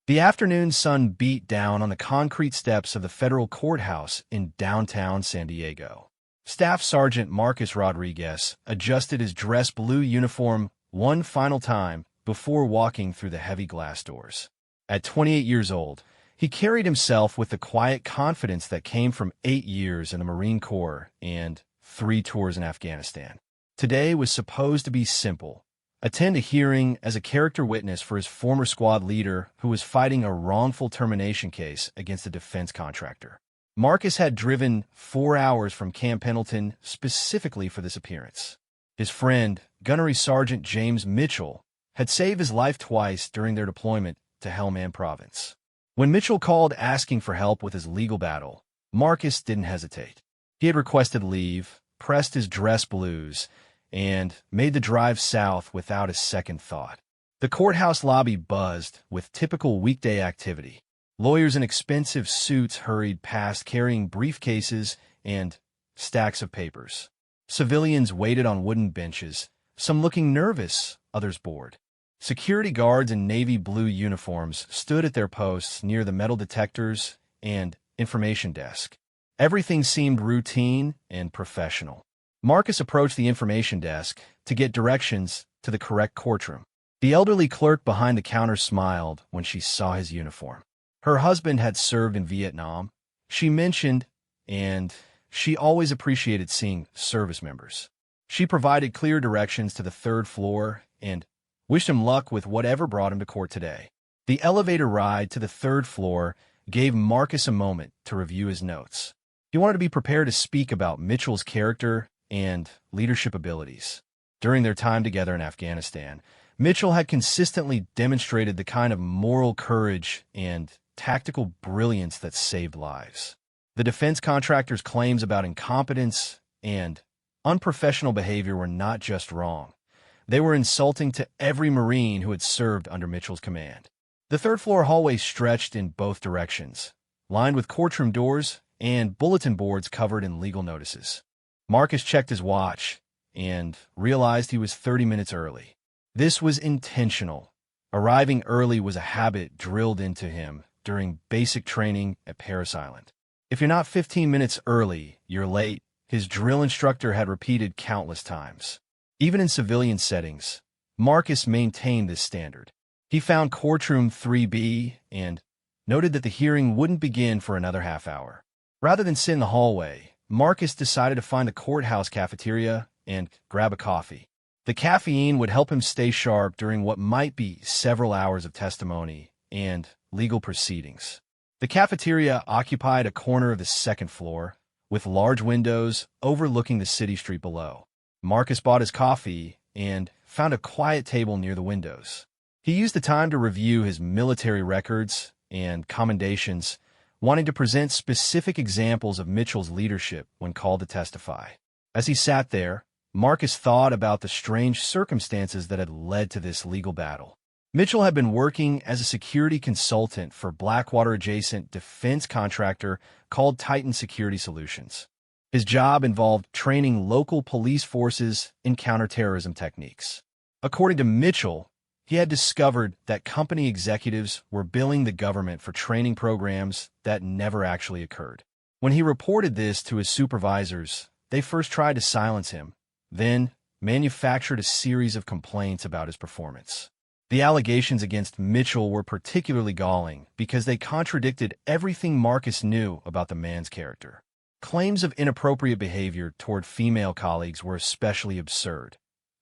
The afternoon sun beat down on the concrete steps of the federal courthouse in downtown San Diego. Staff Sergeant Marcus Rodriguez adjusted his dress blue uniform one final time before walking through the heavy glass doors. At 28 years old, he carried himself with the quiet confidence that came from 8 years in the Marine Corps and 3 tours in Afghanistan. Today was supposed to be simple. Attend a hearing as a character witness for his former squad leader who was fighting a wrongful termination case against a defense contractor. Marcus had driven 4 hours from Camp Pendleton specifically for this appearance. His friend, Gunnery Sergeant James Mitchell, had saved his life twice during their deployment to Helmand Province. When Mitchell called asking for help with his legal battle, Marcus didn't hesitate. He had requested leave, pressed his dress blues, and made the drive south without a second thought. The courthouse lobby buzzed with typical weekday activity. Lawyers in expensive suits hurried past carrying briefcases and stacks of papers. Civilians waited on wooden benches, some looking nervous, others bored. Security guards in navy blue uniforms stood at their posts near the metal detectors and information desk. Everything seemed routine and professional. Marcus approached the information desk to get directions to the correct courtroom. The elderly clerk behind the counter smiled when she saw his uniform. Her husband had served in Vietnam, she mentioned, and she always appreciated seeing service members. She provided clear directions to the 3rd floor and wished him luck with whatever brought him to court today. The elevator ride to the 3rd floor gave Marcus a moment to review his notes. He wanted to be prepared to speak about Mitchell's character and leadership abilities. During their time together in Afghanistan, Mitchell had consistently demonstrated the kind of moral courage and tactical brilliance that saved lives. The defense contractor's claims about incompetence and unprofessional behavior were not just wrong. They were insulting to every Marine who had served under Mitchell's command. The 3rd floor hallway stretched in both directions, lined with courtroom doors and bulletin boards covered in legal notices. Marcus checked his watch and realized he was 30 minutes early. This was intentional. Arriving early was a habit drilled into him during basic training at Parris Island. If you're not 15 minutes early, you're late, his drill instructor had repeated countless times. Even in civilian settings, Marcus maintained this standard. He found courtroom 3B and noted that the hearing wouldn't begin for another half hour. Rather than sit in the hallway, Marcus decided to find the courthouse cafeteria and grab a coffee. The caffeine would help him stay sharp during what might be several hours of testimony and legal proceedings. The cafeteria occupied a corner of the 2nd floor, with large windows overlooking the city street below. Marcus bought his coffee and found a quiet table near the windows. He used the time to review his military records and commendations, wanting to present specific examples of Mitchell's leadership when called to testify. As he sat there, Marcus thought about the strange circumstances that had led to this legal battle. Mitchell had been working as a security consultant for Blackwater-adjacent defense contractor called Titan Security Solutions. His job involved training local police forces in counterterrorism techniques. According to Mitchell, he had discovered that company executives were billing the government for training programs that never actually occurred. When he reported this to his supervisors, they first tried to silence him, then manufactured a series of complaints about his performance. The allegations against Mitchell were particularly galling because they contradicted everything Marcus knew about the man's character. Claims of inappropriate behavior toward female colleagues were especially absurd.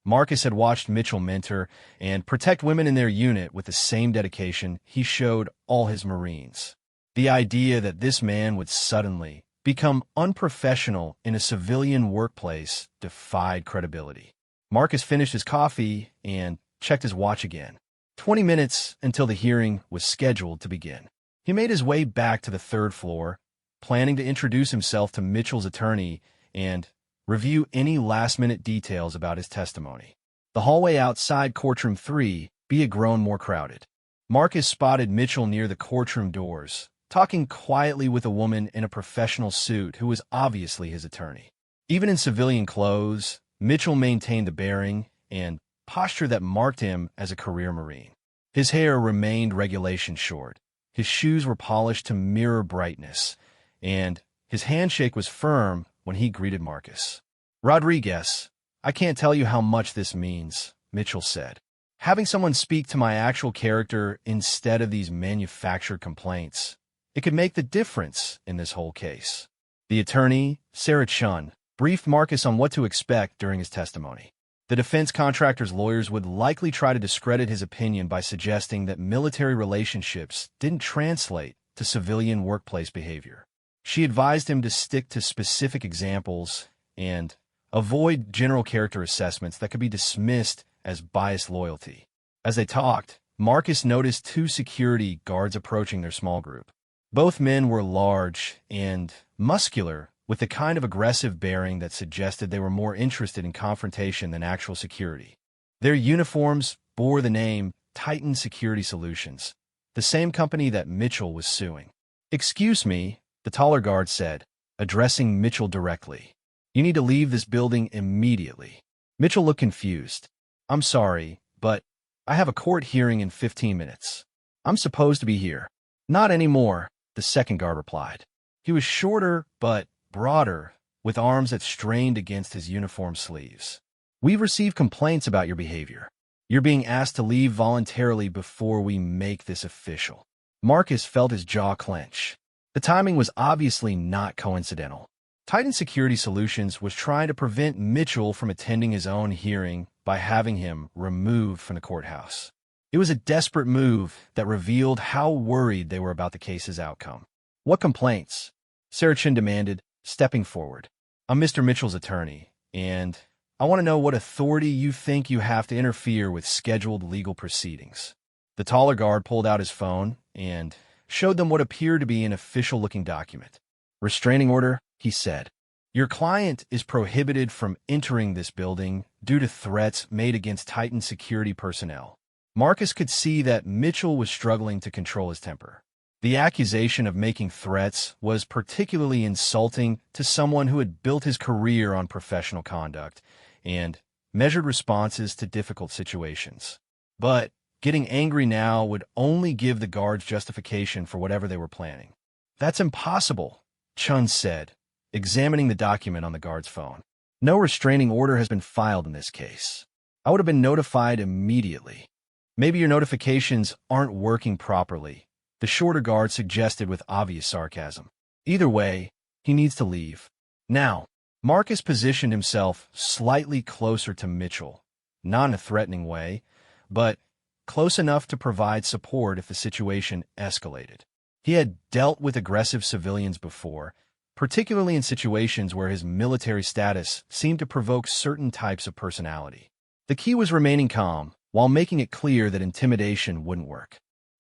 Marcus had watched Mitchell mentor and protect women in their unit with the same dedication he showed all his Marines. The idea that this man would suddenly become unprofessional in a civilian workplace defied credibility. Marcus finished his coffee and checked his watch again. 20 minutes until the hearing was scheduled to begin. He made his way back to the 3rd floor, planning to introduce himself to Mitchell's attorney and review any last-minute details about his testimony. The hallway outside courtroom 3B had grown more crowded. Marcus spotted Mitchell near the courtroom doors, talking quietly with a woman in a professional suit who was obviously his attorney. Even in civilian clothes, Mitchell maintained the bearing and posture that marked him as a career Marine. His hair remained regulation short. His shoes were polished to mirror brightness, and his handshake was firm when he greeted Marcus. "Rodriguez, I can't tell you how much this means," Mitchell said. "Having someone speak to my actual character instead of these manufactured complaints, it could make the difference in this whole case." The attorney, Sarah Chun, briefed Marcus on what to expect during his testimony. The defense contractor's lawyers would likely try to discredit his opinion by suggesting that military relationships didn't translate to civilian workplace behavior. She advised him to stick to specific examples and avoid general character assessments that could be dismissed as biased loyalty. As they talked, Marcus noticed two security guards approaching their small group. Both men were large and muscular, with the kind of aggressive bearing that suggested they were more interested in confrontation than actual security. Their uniforms bore the name Titan Security Solutions, the same company that Mitchell was suing. "Excuse me," the taller guard said, addressing Mitchell directly. "You need to leave this building immediately." Mitchell looked confused. "I'm sorry, but I have a court hearing in 15 minutes. I'm supposed to be here." "Not anymore," the second guard replied. He was shorter, but broader, with arms that strained against his uniform sleeves. "We've received complaints about your behavior. You're being asked to leave voluntarily before we make this official." Marcus felt his jaw clench. The timing was obviously not coincidental. Titan Security Solutions was trying to prevent Mitchell from attending his own hearing by having him removed from the courthouse. It was a desperate move that revealed how worried they were about the case's outcome. "What complaints?" Sarah Chin demanded, stepping forward. "I'm Mr. Mitchell's attorney, and I want to know what authority you think you have to interfere with scheduled legal proceedings." The taller guard pulled out his phone and showed them what appeared to be an official-looking document. "Restraining order," he said. "Your client is prohibited from entering this building due to threats made against Titan security personnel." Marcus could see that Mitchell was struggling to control his temper. The accusation of making threats was particularly insulting to someone who had built his career on professional conduct and measured responses to difficult situations. But getting angry now would only give the guards justification for whatever they were planning. "That's impossible," Chun said, examining the document on the guard's phone. "No restraining order has been filed in this case. I would have been notified immediately." "Maybe your notifications aren't working properly," the shorter guard suggested with obvious sarcasm. "Either way, he needs to leave. Now." Marcus positioned himself slightly closer to Mitchell, not in a threatening way, but close enough to provide support if the situation escalated. He had dealt with aggressive civilians before, particularly in situations where his military status seemed to provoke certain types of personality. The key was remaining calm, while making it clear that intimidation wouldn't work.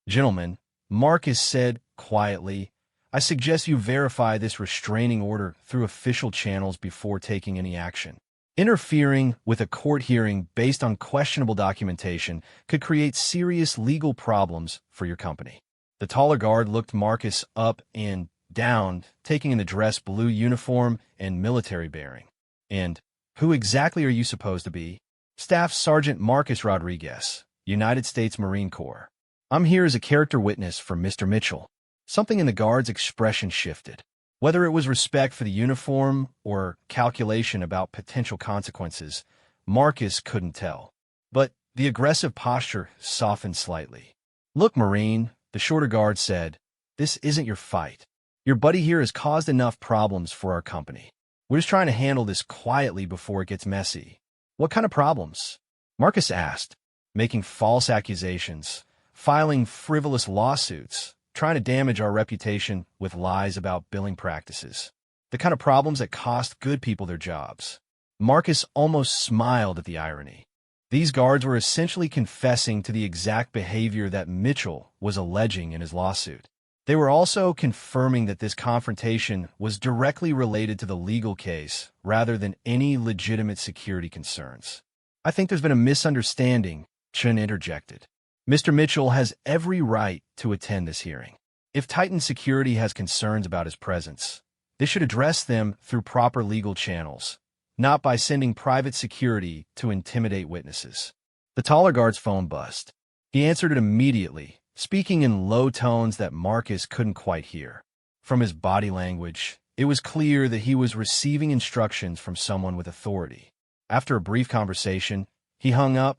"Gentlemen," Marcus said quietly, "I suggest you verify this restraining order through official channels before taking any action. Interfering with a court hearing based on questionable documentation could create serious legal problems for your company." The taller guard looked Marcus up and down, taking in the dress blue uniform and military bearing. "And who exactly are you supposed to be?" "Staff Sergeant Marcus Rodriguez, United States Marine Corps. I'm here as a character witness for Mr. Mitchell." Something in the guard's expression shifted. Whether it was respect for the uniform or calculation about potential consequences, Marcus couldn't tell. But the aggressive posture softened slightly. "Look, Marine," the shorter guard said, "this isn't your fight. Your buddy here has caused enough problems for our company. We're just trying to handle this quietly before it gets messy." "What kind of problems?" Marcus asked. "Making false accusations, filing frivolous lawsuits, trying to damage our reputation with lies about billing practices. The kind of problems that cost good people their jobs." Marcus almost smiled at the irony. These guards were essentially confessing to the exact behavior that Mitchell was alleging in his lawsuit. They were also confirming that this confrontation was directly related to the legal case rather than any legitimate security concerns. "I think there's been a misunderstanding," Chun interjected. "Mr. Mitchell has every right to attend this hearing. If Titan Security has concerns about his presence, they should address them through proper legal channels, not by sending private security to intimidate witnesses." The taller guard's phone buzzed. He answered it immediately, speaking in low tones that Marcus couldn't quite hear. From his body language, it was clear that he was receiving instructions from someone with authority. After a brief conversation, he hung up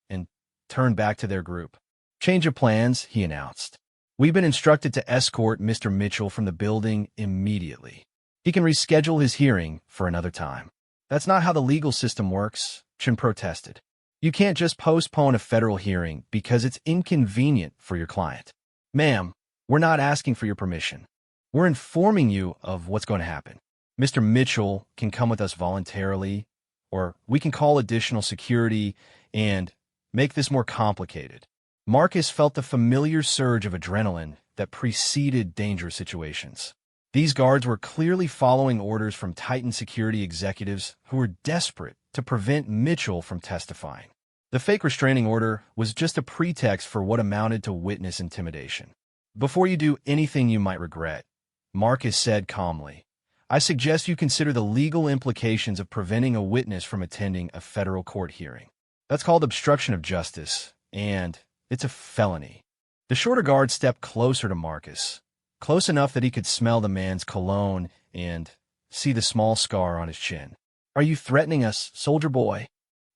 and turned back to their group. "Change of plans," he announced. "We've been instructed to escort Mr. Mitchell from the building immediately. He can reschedule his hearing for another time." "That's not how the legal system works," Chen protested. "You can't just postpone a federal hearing because it's inconvenient for your client." "Ma'am, we're not asking for your permission. We're informing you of what's going to happen. Mr. Mitchell can come with us voluntarily, or we can call additional security and make this more complicated." Marcus felt the familiar surge of adrenaline that preceded dangerous situations. These guards were clearly following orders from Titan security executives who were desperate to prevent Mitchell from testifying. The fake restraining order was just a pretext for what amounted to witness intimidation. "Before you do anything you might regret," Marcus said calmly, "I suggest you consider the legal implications of preventing a witness from attending a federal court hearing. That's called obstruction of justice, and it's a felony." The shorter guard stepped closer to Marcus, close enough that he could smell the man's cologne and see the small scar on his chin. "Are you threatening us, soldier boy?"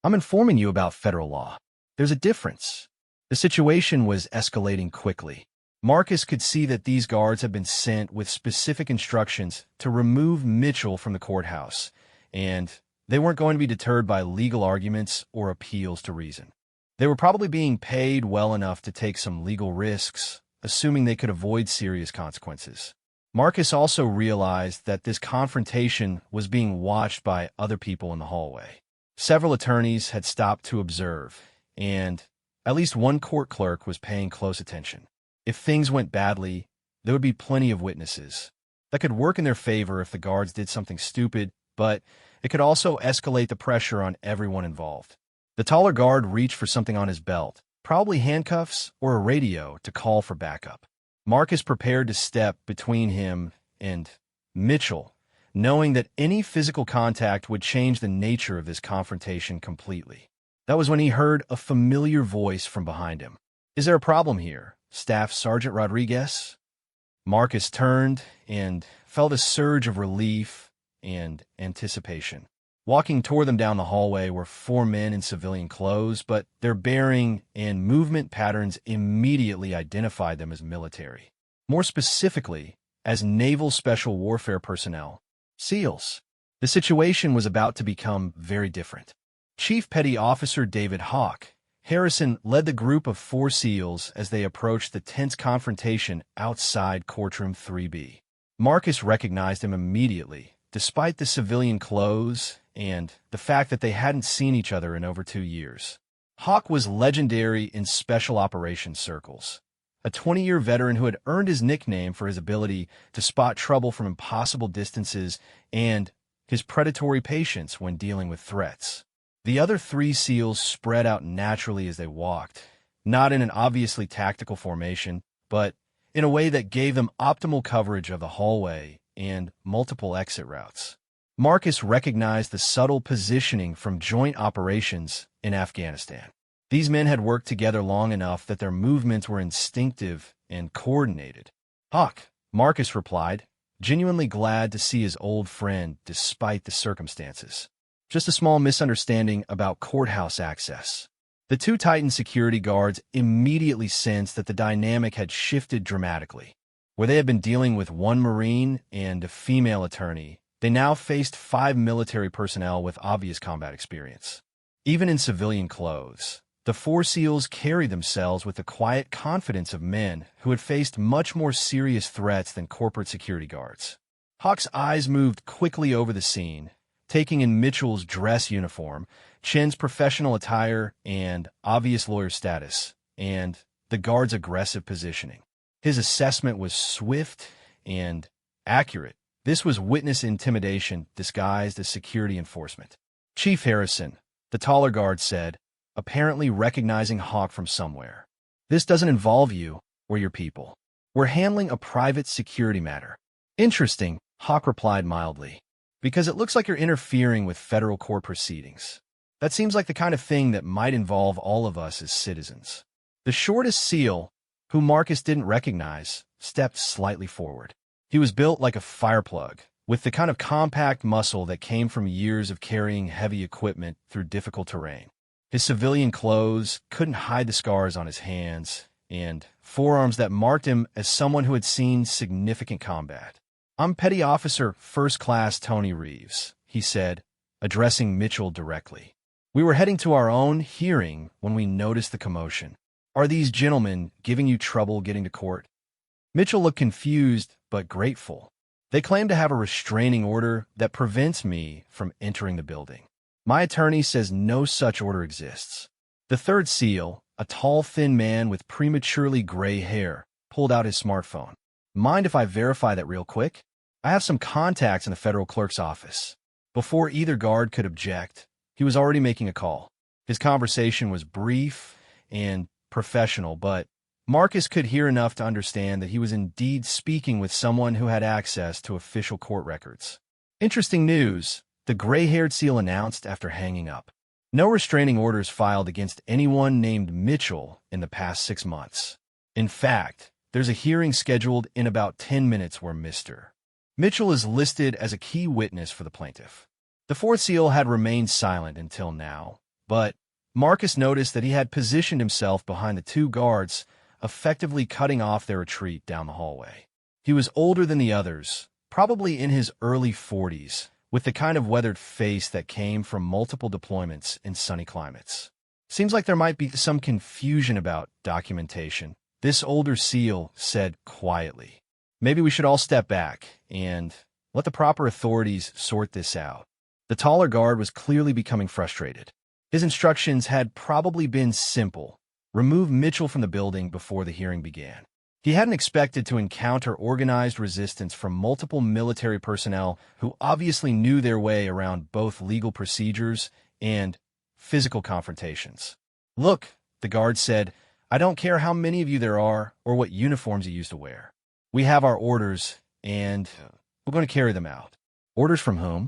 "I'm informing you about federal law. There's a difference." The situation was escalating quickly. Marcus could see that these guards had been sent with specific instructions to remove Mitchell from the courthouse, and they weren't going to be deterred by legal arguments or appeals to reason. They were probably being paid well enough to take some legal risks, assuming they could avoid serious consequences. Marcus also realized that this confrontation was being watched by other people in the hallway. Several attorneys had stopped to observe, and at least one court clerk was paying close attention. If things went badly, there would be plenty of witnesses. That could work in their favor if the guards did something stupid, but it could also escalate the pressure on everyone involved. The taller guard reached for something on his belt, probably handcuffs or a radio, to call for backup. Marcus prepared to step between him and Mitchell, knowing that any physical contact would change the nature of this confrontation completely. That was when he heard a familiar voice from behind him. "Is there a problem here, Staff Sergeant Rodriguez?" Marcus turned and felt a surge of relief and anticipation. Walking toward them down the hallway were 4 men in civilian clothes, but their bearing and movement patterns immediately identified them as military. More specifically, as Naval Special Warfare personnel, SEALs. The situation was about to become very different. Chief Petty Officer David Hawk Harrison led the group of 4 SEALs as they approached the tense confrontation outside Courtroom 3B. Marcus recognized him immediately, despite the civilian clothes and the fact that they hadn't seen each other in over 2 years. Hawk was legendary in special operations circles, a 20-year veteran who had earned his nickname for his ability to spot trouble from impossible distances and his predatory patience when dealing with threats. The other 3 SEALs spread out naturally as they walked, not in an obviously tactical formation, but in a way that gave them optimal coverage of the hallway and multiple exit routes. Marcus recognized the subtle positioning from joint operations in Afghanistan. These men had worked together long enough that their movements were instinctive and coordinated. "Hawk," Marcus replied, genuinely glad to see his old friend despite the circumstances. "Just a small misunderstanding about courthouse access." The 2 Titan security guards immediately sensed that the dynamic had shifted dramatically. Where they had been dealing with 1 Marine and a female attorney, they now faced 5 military personnel with obvious combat experience. Even in civilian clothes, the 4 SEALs carried themselves with the quiet confidence of men who had faced much more serious threats than corporate security guards. Hawk's eyes moved quickly over the scene, taking in Mitchell's dress uniform, Chen's professional attire and obvious lawyer status, and the guard's aggressive positioning. His assessment was swift and accurate. This was witness intimidation disguised as security enforcement. "Chief Harrison," the taller guard said, apparently recognizing Hawk from somewhere. "This doesn't involve you or your people. We're handling a private security matter." "Interesting," Hawk replied mildly, "because it looks like you're interfering with federal court proceedings. That seems like the kind of thing that might involve all of us as citizens." The shortest SEAL, who Marcus didn't recognize, stepped slightly forward. He was built like a fireplug, with the kind of compact muscle that came from years of carrying heavy equipment through difficult terrain. His civilian clothes couldn't hide the scars on his hands and forearms that marked him as someone who had seen significant combat. "I'm Petty Officer First Class Tony Reeves," he said, addressing Mitchell directly. "We were heading to our own hearing when we noticed the commotion. Are these gentlemen giving you trouble getting to court?" Mitchell looked confused but grateful. "They claim to have a restraining order that prevents me from entering the building. My attorney says no such order exists." The third SEAL, a tall, thin man with prematurely gray hair, pulled out his smartphone. "Mind if I verify that real quick? I have some contacts in the federal clerk's office." Before either guard could object, he was already making a call. His conversation was brief and professional, but Marcus could hear enough to understand that he was indeed speaking with someone who had access to official court records. "Interesting news," the gray-haired SEAL announced after hanging up. "No restraining orders filed against anyone named Mitchell in the past 6 months. In fact, there's a hearing scheduled in about 10 minutes where Mr. Mitchell is listed as a key witness for the plaintiff." The fourth SEAL had remained silent until now, but Marcus noticed that he had positioned himself behind the two guards, effectively cutting off their retreat down the hallway. He was older than the others, probably in his early 40s, with the kind of weathered face that came from multiple deployments in sunny climates. "Seems like there might be some confusion about documentation," this older SEAL said quietly. "Maybe we should all step back and let the proper authorities sort this out." The taller guard was clearly becoming frustrated. His instructions had probably been simple: remove Mitchell from the building before the hearing began. He hadn't expected to encounter organized resistance from multiple military personnel who obviously knew their way around both legal procedures and physical confrontations. "Look," the guard said, "I don't care how many of you there are or what uniforms you used to wear. We have our orders, and we're going to carry them out." "Orders from whom?"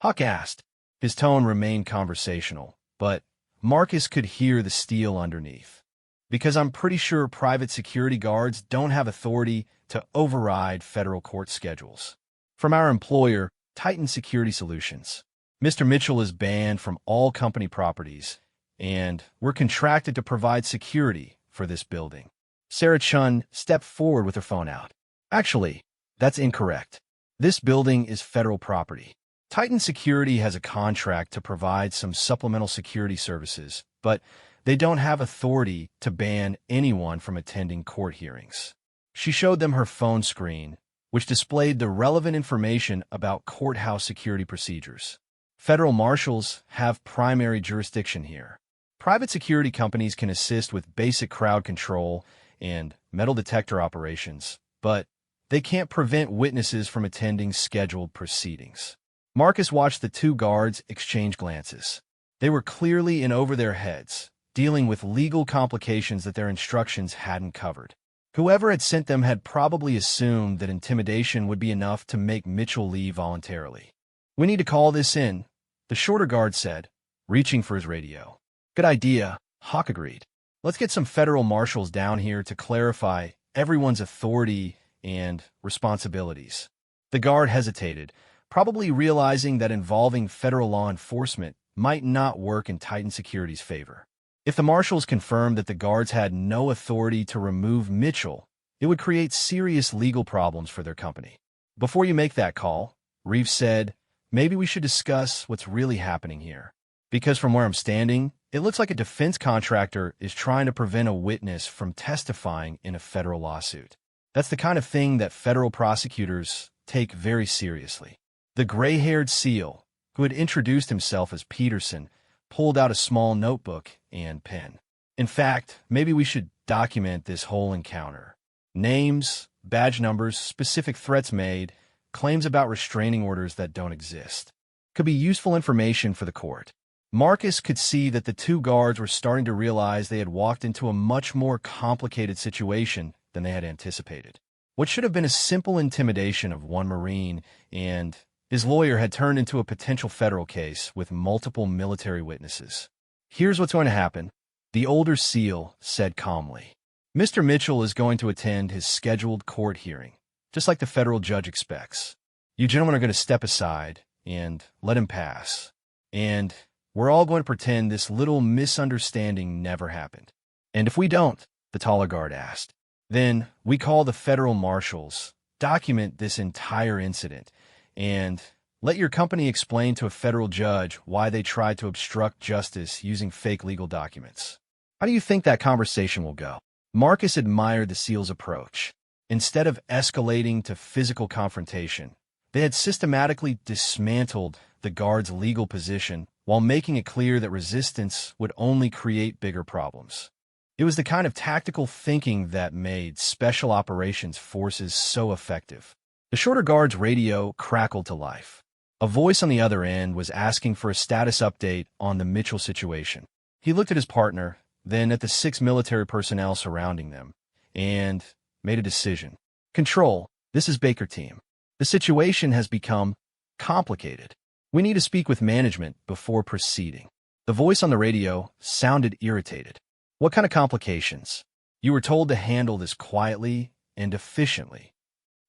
Huck asked. His tone remained conversational, but Marcus could hear the steel underneath. "Because I'm pretty sure private security guards don't have authority to override federal court schedules. From our employer, Titan Security Solutions. Mr. Mitchell is banned from all company properties, and we're contracted to provide security for this building." Sarah Chun stepped forward with her phone out. "Actually, that's incorrect. This building is federal property. Titan Security has a contract to provide some supplemental security services, but they don't have authority to ban anyone from attending court hearings." She showed them her phone screen, which displayed the relevant information about courthouse security procedures. "Federal marshals have primary jurisdiction here. Private security companies can assist with basic crowd control and metal detector operations, but they can't prevent witnesses from attending scheduled proceedings." Marcus watched the two guards exchange glances. They were clearly in over their heads, dealing with legal complications that their instructions hadn't covered. Whoever had sent them had probably assumed that intimidation would be enough to make Mitchell leave voluntarily. "We need to call this in," the shorter guard said, reaching for his radio. "Good idea," Hawk agreed. "Let's get some federal marshals down here to clarify everyone's authority and responsibilities." The guard hesitated, probably realizing that involving federal law enforcement might not work in Titan Security's favor. If the marshals confirmed that the guards had no authority to remove Mitchell, it would create serious legal problems for their company. "Before you make that call," Reeves said, "maybe we should discuss what's really happening here. Because from where I'm standing, it looks like a defense contractor is trying to prevent a witness from testifying in a federal lawsuit. That's the kind of thing that federal prosecutors take very seriously." The gray-haired SEAL, who had introduced himself as Peterson, pulled out a small notebook and pen. "In fact, maybe we should document this whole encounter. Names, badge numbers, specific threats made, claims about restraining orders that don't exist. Could be useful information for the court." Marcus could see that the two guards were starting to realize they had walked into a much more complicated situation than they had anticipated. What should have been a simple intimidation of one Marine and his lawyer had turned into a potential federal case with multiple military witnesses. "Here's what's going to happen. The older SEAL said calmly. Mr. Mitchell is going to attend his scheduled court hearing, just like the federal judge expects. You gentlemen are going to step aside and let him pass. And we're all going to pretend this little misunderstanding never happened. And if we don't, the taller guard asked, then we call the federal marshals, document this entire incident, and let your company explain to a federal judge why they tried to obstruct justice using fake legal documents. How do you think that conversation will go? Marcus admired the SEAL's approach. Instead of escalating to physical confrontation, they had systematically dismantled the guard's legal position while making it clear that resistance would only create bigger problems. It was the kind of tactical thinking that made special operations forces so effective. The shorter guard's radio crackled to life. A voice on the other end was asking for a status update on the Mitchell situation. He looked at his partner, then at the 6 military personnel surrounding them, and made a decision. Control, this is Baker Team. The situation has become complicated. We need to speak with management before proceeding. The voice on the radio sounded irritated. What kind of complications? You were told to handle this quietly and efficiently.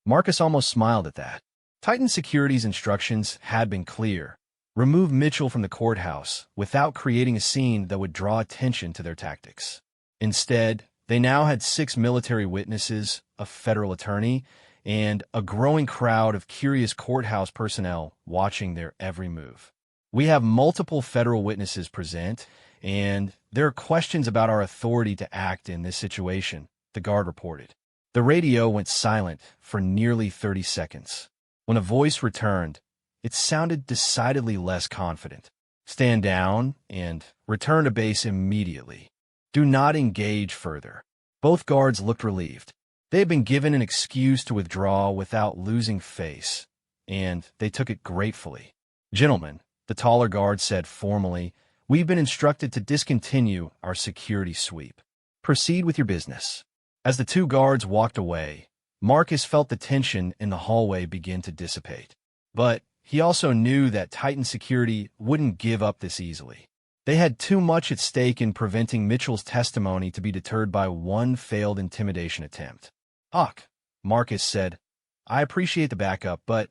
Marcus almost smiled at that. Titan Security's instructions had been clear. Remove Mitchell from the courthouse without creating a scene that would draw attention to their tactics. Instead, they now had 6 military witnesses, a federal attorney, and a growing crowd of curious courthouse personnel watching their every move. We have multiple federal witnesses present, and there are questions about our authority to act in this situation, the guard reported. The radio went silent for nearly 30 seconds. When a voice returned, it sounded decidedly less confident. Stand down and return to base immediately. Do not engage further. Both guards looked relieved. They had been given an excuse to withdraw without losing face, and they took it gratefully. Gentlemen, the taller guard said formally, we've been instructed to discontinue our security sweep. Proceed with your business. As the 2 guards walked away, Marcus felt the tension in the hallway begin to dissipate. But he also knew that Titan Security wouldn't give up this easily. They had too much at stake in preventing Mitchell's testimony to be deterred by one failed intimidation attempt. Hawk, Marcus said, I appreciate the backup, but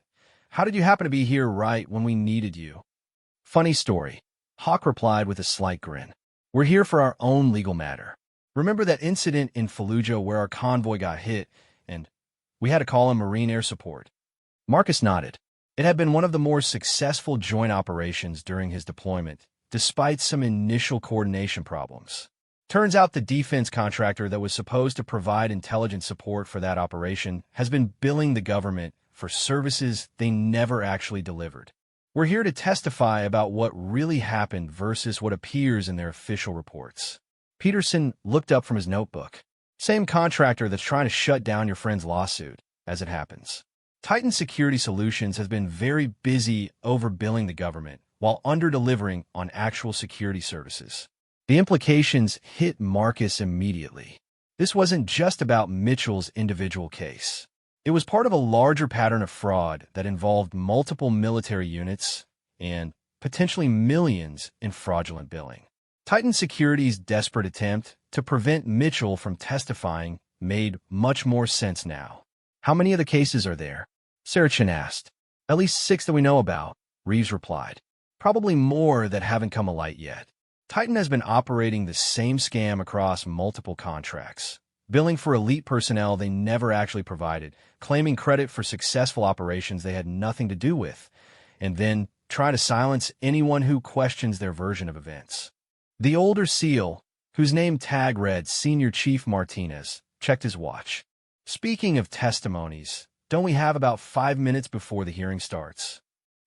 how did you happen to be here right when we needed you? Funny story, Hawk replied with a slight grin. We're here for our own legal matter. Remember that incident in Fallujah where our convoy got hit and we had to call in Marine Air Support? Marcus nodded. It had been one of the more successful joint operations during his deployment, despite some initial coordination problems. Turns out the defense contractor that was supposed to provide intelligence support for that operation has been billing the government for services they never actually delivered. We're here to testify about what really happened versus what appears in their official reports. Peterson looked up from his notebook. Same contractor that's trying to shut down your friend's lawsuit, as it happens. Titan Security Solutions has been very busy overbilling the government while under-delivering on actual security services. The implications hit Marcus immediately. This wasn't just about Mitchell's individual case. It was part of a larger pattern of fraud that involved multiple military units and potentially millions in fraudulent billing. Titan Security's desperate attempt to prevent Mitchell from testifying made much more sense now. How many of the cases are there? Sarachin asked. At least 6 that we know about, Reeves replied. Probably more that haven't come to light yet. Titan has been operating the same scam across multiple contracts, billing for elite personnel they never actually provided, claiming credit for successful operations they had nothing to do with, and then try to silence anyone who questions their version of events. The older SEAL, whose name tag read Senior Chief Martinez, checked his watch. Speaking of testimonies, don't we have about 5 minutes before the hearing starts?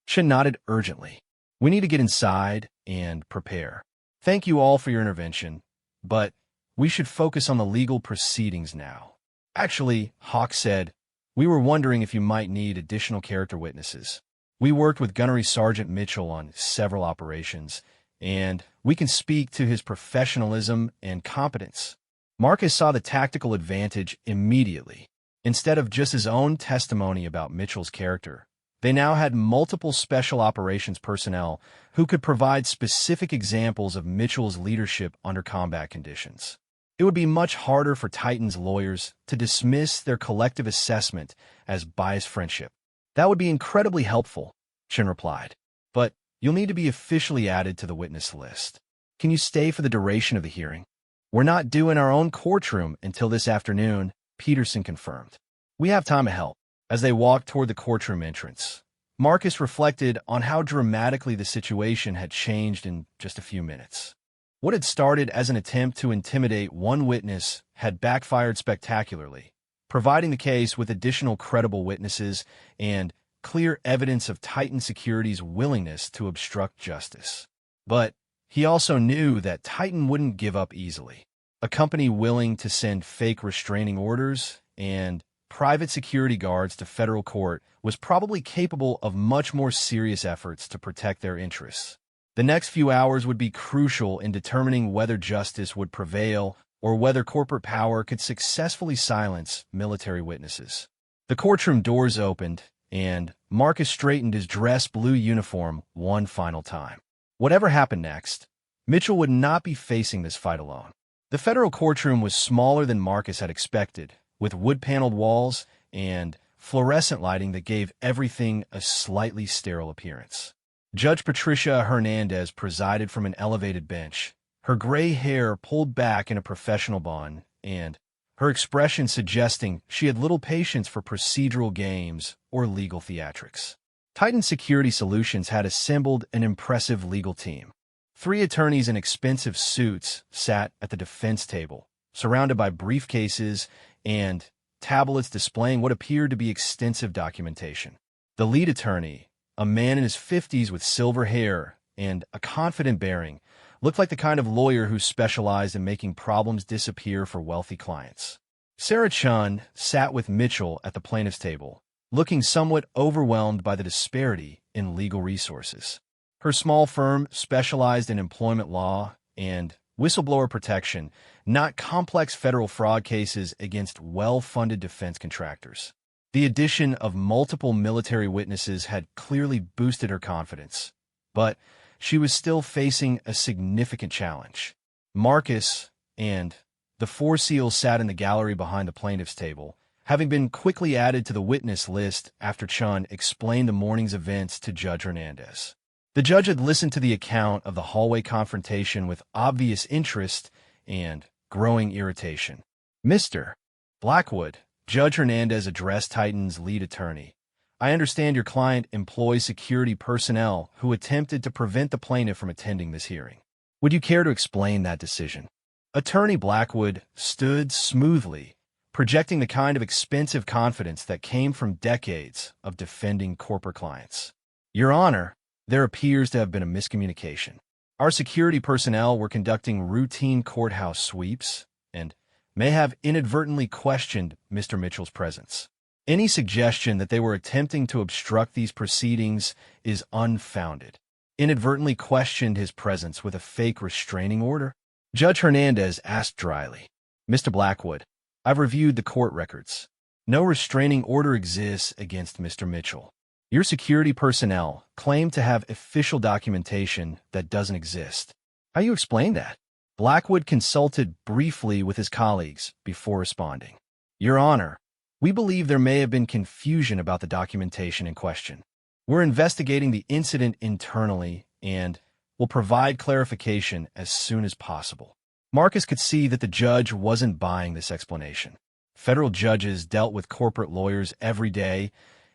Chen nodded urgently. We need to get inside and prepare. Thank you all for your intervention, but we should focus on the legal proceedings now. Actually, Hawk said, we were wondering if you might need additional character witnesses. We worked with Gunnery Sergeant Mitchell on several operations, and we can speak to his professionalism and competence. Marcus saw the tactical advantage immediately. Instead of just his own testimony about Mitchell's character, They now had multiple special operations personnel who could provide specific examples of Mitchell's leadership under combat conditions. It would be much harder for Titan's lawyers to dismiss their collective assessment as biased friendship. That would be incredibly helpful, Chen replied. But you'll need to be officially added to the witness list. Can you stay for the duration of the hearing? We're not due in our own courtroom until this afternoon, Peterson confirmed. We have time to help. As they walked toward the courtroom entrance, Marcus reflected on how dramatically the situation had changed in just a few minutes. What had started as an attempt to intimidate one witness had backfired spectacularly, providing the case with additional credible witnesses and clear evidence of Titan Security's willingness to obstruct justice. But he also knew that Titan wouldn't give up easily. A company willing to send fake restraining orders and private security guards to federal court was probably capable of much more serious efforts to protect their interests. The next few hours would be crucial in determining whether justice would prevail or whether corporate power could successfully silence military witnesses. The courtroom doors opened, and Marcus straightened his dress blue uniform one final time. Whatever happened next, Mitchell would not be facing this fight alone. The federal courtroom was smaller than Marcus had expected, with wood-paneled walls and fluorescent lighting that gave everything a slightly sterile appearance. Judge Patricia Hernandez presided from an elevated bench, her gray hair pulled back in a professional bun, and her expression suggesting she had little patience for procedural games or legal theatrics. Titan Security Solutions had assembled an impressive legal team. 3 attorneys in expensive suits sat at the defense table, surrounded by briefcases and tablets displaying what appeared to be extensive documentation. The lead attorney, a man in his 50s with silver hair and a confident bearing, looked like the kind of lawyer who specialized in making problems disappear for wealthy clients. Sarah Chun sat with Mitchell at the plaintiff's table, looking somewhat overwhelmed by the disparity in legal resources. Her small firm specialized in employment law and whistleblower protection, not complex federal fraud cases against well-funded defense contractors. The addition of multiple military witnesses had clearly boosted her confidence, but she was still facing a significant challenge. Marcus and the 4 SEALs sat in the gallery behind the plaintiff's table, having been quickly added to the witness list after Chun explained the morning's events to Judge Hernandez. The judge had listened to the account of the hallway confrontation with obvious interest and growing irritation. Mr. Blackwood, Judge Hernandez addressed Titan's lead attorney. I understand your client employs security personnel who attempted to prevent the plaintiff from attending this hearing. Would you care to explain that decision? Attorney Blackwood stood smoothly, projecting the kind of expensive confidence that came from decades of defending corporate clients. Your Honor, there appears to have been a miscommunication. Our security personnel were conducting routine courthouse sweeps and may have inadvertently questioned Mr. Mitchell's presence. Any suggestion that they were attempting to obstruct these proceedings is unfounded. Inadvertently questioned his presence with a fake restraining order? Judge Hernandez asked dryly. Mr. Blackwood, I've reviewed the court records. No restraining order exists against Mr. Mitchell. Your security personnel claim to have official documentation that doesn't exist. How do you explain that? Blackwood consulted briefly with his colleagues before responding. Your Honor, we believe there may have been confusion about the documentation in question. We're investigating the incident internally and will provide clarification as soon as possible. Marcus could see that the judge wasn't buying this explanation. Federal judges dealt with corporate lawyers every day,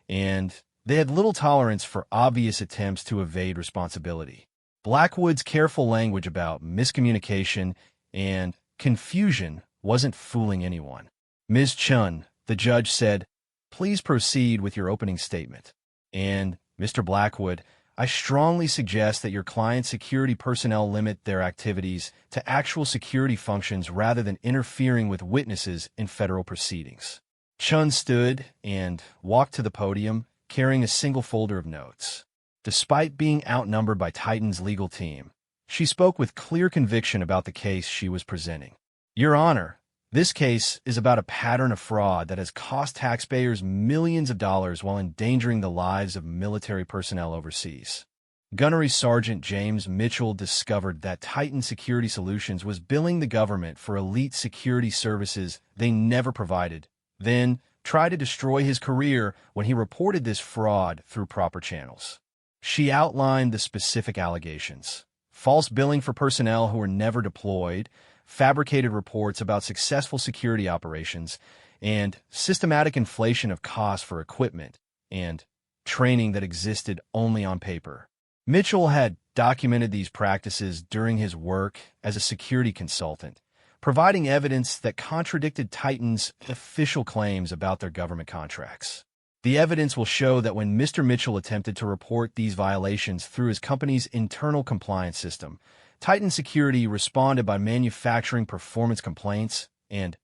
and they had little tolerance for obvious attempts to evade responsibility. Blackwood's careful language about miscommunication and confusion wasn't fooling anyone. Ms. Chun, the judge said, please proceed with your opening statement. And, Mr. Blackwood, I strongly suggest that your client's security personnel limit their activities to actual security functions rather than interfering with witnesses in federal proceedings. Chun stood and walked to the podium, carrying a single folder of notes. Despite being outnumbered by Titan's legal team, she spoke with clear conviction about the case she was presenting. Your Honor, This case is about a pattern of fraud that has cost taxpayers millions of dollars while endangering the lives of military personnel overseas. Gunnery Sergeant James Mitchell discovered that Titan Security Solutions was billing the government for elite security services they never provided, then tried to destroy his career when he reported this fraud through proper channels. She outlined the specific allegations: false billing for personnel who were never deployed, fabricated reports about successful security operations, and systematic inflation of costs for equipment and training that existed only on paper. Mitchell had documented these practices during his work as a security consultant, providing evidence that contradicted Titan's official claims about their government contracts. The evidence will show that when Mr. Mitchell attempted to report these violations through his company's internal compliance system, Titan Security responded by manufacturing performance complaints and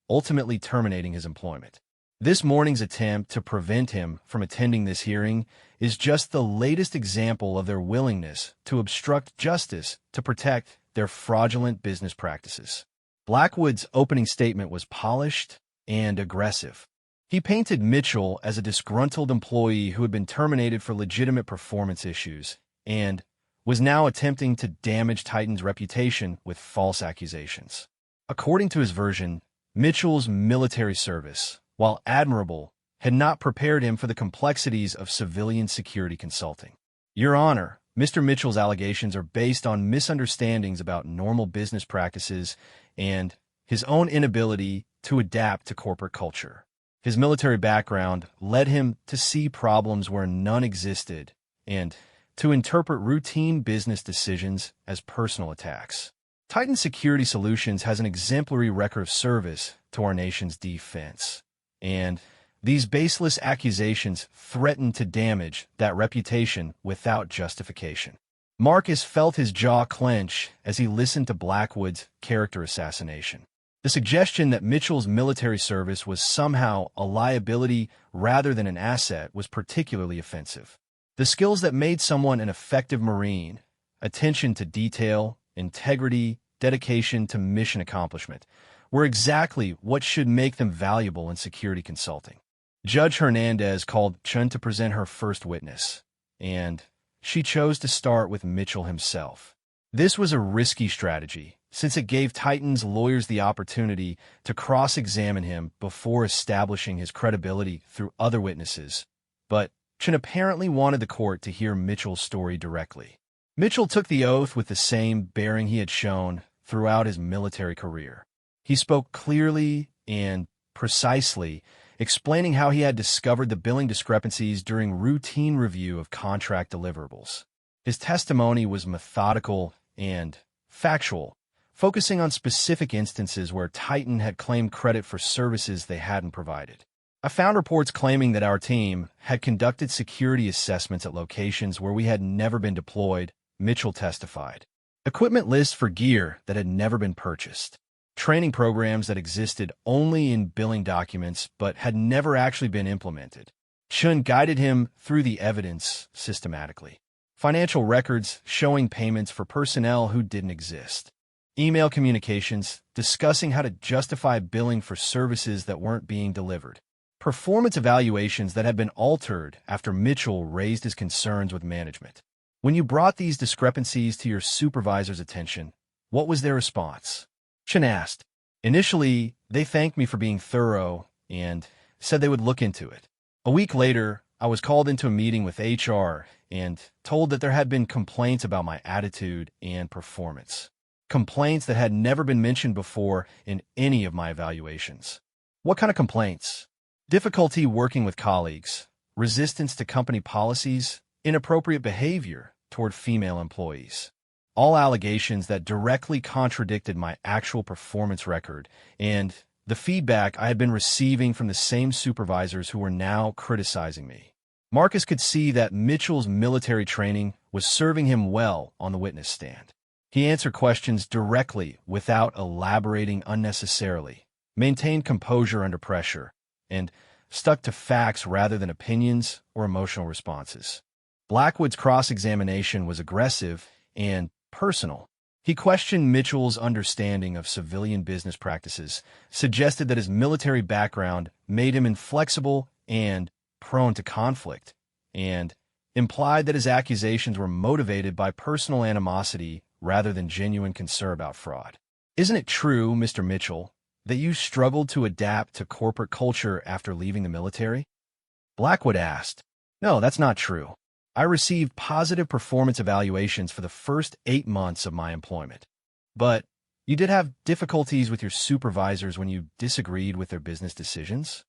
ultimately terminating his employment. This morning's attempt to prevent him from attending this hearing is just the latest example of their willingness to obstruct justice to protect their fraudulent business practices. Blackwood's opening statement was polished and aggressive. He painted Mitchell as a disgruntled employee who had been terminated for legitimate performance issues and was now attempting to damage Titan's reputation with false accusations. According to his version, Mitchell's military service, while admirable, had not prepared him for the complexities of civilian security consulting. Your Honor, Mr. Mitchell's allegations are based on misunderstandings about normal business practices and his own inability to adapt to corporate culture. His military background led him to see problems where none existed and to interpret routine business decisions as personal attacks. Titan Security Solutions has an exemplary record of service to our nation's defense, and these baseless accusations threaten to damage that reputation without justification. Marcus felt his jaw clench as he listened to Blackwood's character assassination. The suggestion that Mitchell's military service was somehow a liability rather than an asset was particularly offensive. The skills that made someone an effective Marine, attention to detail, integrity, dedication to mission accomplishment, were exactly what should make them valuable in security consulting. Judge Hernandez called Chun to present her first witness, and she chose to start with Mitchell himself. This was a risky strategy, since it gave Titan's lawyers the opportunity to cross-examine him before establishing his credibility through other witnesses, but Chun apparently wanted the court to hear Mitchell's story directly. Mitchell took the oath with the same bearing he had shown throughout his military career. He spoke clearly and precisely, explaining how he had discovered the billing discrepancies during routine review of contract deliverables. His testimony was methodical and factual, focusing on specific instances where Titan had claimed credit for services they hadn't provided. I found reports claiming that our team had conducted security assessments at locations where we had never been deployed, Mitchell testified. Equipment lists for gear that had never been purchased. Training programs that existed only in billing documents but had never actually been implemented. Chun guided him through the evidence systematically. Financial records showing payments for personnel who didn't exist. Email communications discussing how to justify billing for services that weren't being delivered. Performance evaluations that had been altered after Mitchell raised his concerns with management. When you brought these discrepancies to your supervisor's attention, what was their response? Chun asked. Initially, they thanked me for being thorough and said they would look into it. A week later, I was called into a meeting with HR and told that there had been complaints about my attitude and performance. Complaints that had never been mentioned before in any of my evaluations. What kind of complaints? Difficulty working with colleagues, resistance to company policies, inappropriate behavior toward female employees. All allegations that directly contradicted my actual performance record and the feedback I had been receiving from the same supervisors who were now criticizing me. Marcus could see that Mitchell's military training was serving him well on the witness stand. He answered questions directly without elaborating unnecessarily, maintained composure under pressure, and stuck to facts rather than opinions or emotional responses. Blackwood's cross-examination was aggressive and personal. He questioned Mitchell's understanding of civilian business practices, suggested that his military background made him inflexible and prone to conflict, and implied that his accusations were motivated by personal animosity rather than genuine concern about fraud. Isn't it true, Mr. Mitchell, that you struggled to adapt to corporate culture after leaving the military? Blackwood asked. No, that's not true. I received positive performance evaluations for the first 8 months of my employment. But you did have difficulties with your supervisors when you disagreed with their business decisions?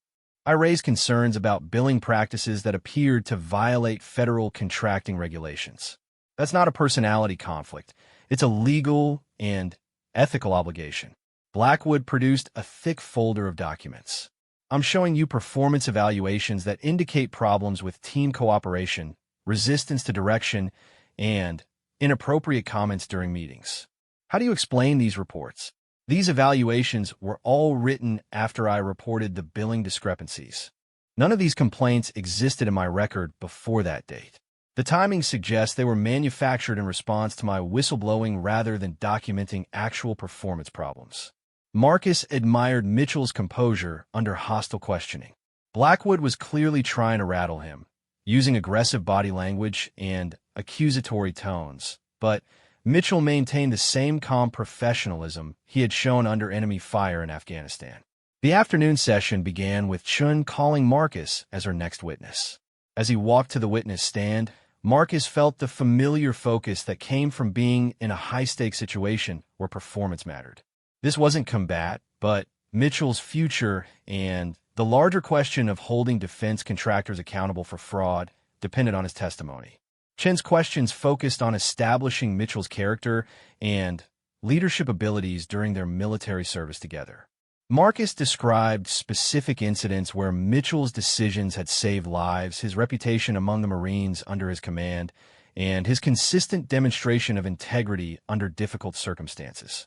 I raised concerns about billing practices that appeared to violate federal contracting regulations. That's not a personality conflict. It's a legal and ethical obligation. Blackwood produced a thick folder of documents. I'm showing you performance evaluations that indicate problems with team cooperation, resistance to direction, and inappropriate comments during meetings. How do you explain these reports? These evaluations were all written after I reported the billing discrepancies. None of these complaints existed in my record before that date. The timing suggests they were manufactured in response to my whistleblowing rather than documenting actual performance problems. Marcus admired Mitchell's composure under hostile questioning. Blackwood was clearly trying to rattle him, using aggressive body language and accusatory tones, but Mitchell maintained the same calm professionalism he had shown under enemy fire in Afghanistan. The afternoon session began with Chun calling Marcus as her next witness. As he walked to the witness stand, Marcus felt the familiar focus that came from being in a high-stakes situation where performance mattered. This wasn't combat, but Mitchell's future and the larger question of holding defense contractors accountable for fraud depended on his testimony. Chen's questions focused on establishing Mitchell's character and leadership abilities during their military service together. Marcus described specific incidents where Mitchell's decisions had saved lives, his reputation among the Marines under his command, and his consistent demonstration of integrity under difficult circumstances.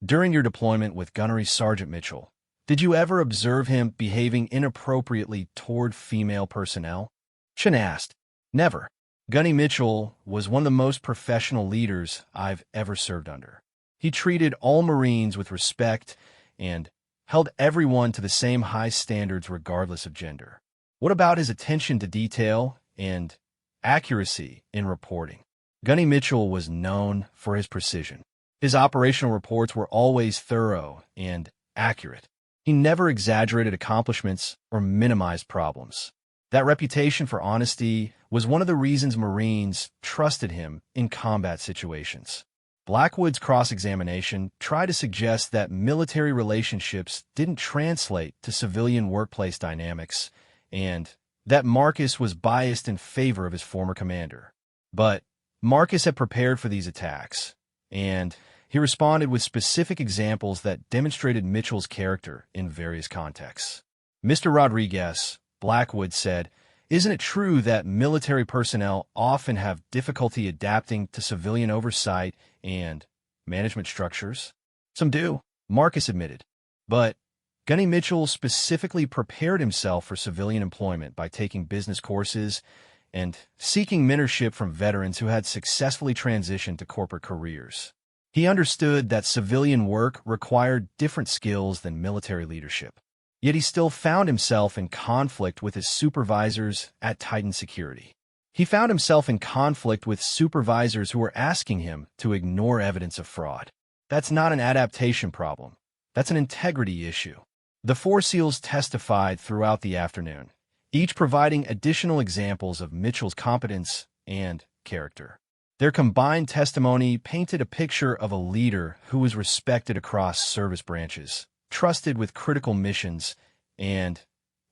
During your deployment with Gunnery Sergeant Mitchell, did you ever observe him behaving inappropriately toward female personnel? Chen asked. Never. Gunny Mitchell was one of the most professional leaders I've ever served under. He treated all Marines with respect and held everyone to the same high standards regardless of gender. What about his attention to detail and accuracy in reporting? Gunny Mitchell was known for his precision. His operational reports were always thorough and accurate. He never exaggerated accomplishments or minimized problems. That reputation for honesty was one of the reasons Marines trusted him in combat situations. Blackwood's cross-examination tried to suggest that military relationships didn't translate to civilian workplace dynamics and that Marcus was biased in favor of his former commander. But Marcus had prepared for these attacks, and he responded with specific examples that demonstrated Mitchell's character in various contexts. Mr. Rodriguez, Blackwood said, isn't it true that military personnel often have difficulty adapting to civilian oversight and management structures? Some do, Marcus admitted. But Gunny Mitchell specifically prepared himself for civilian employment by taking business courses and seeking mentorship from veterans who had successfully transitioned to corporate careers. He understood that civilian work required different skills than military leadership. Yet he still found himself in conflict with his supervisors at Titan Security. He found himself in conflict with supervisors who were asking him to ignore evidence of fraud. That's not an adaptation problem. That's an integrity issue. The four SEALs testified throughout the afternoon, each providing additional examples of Mitchell's competence and character. Their combined testimony painted a picture of a leader who was respected across service branches, trusted with critical missions, and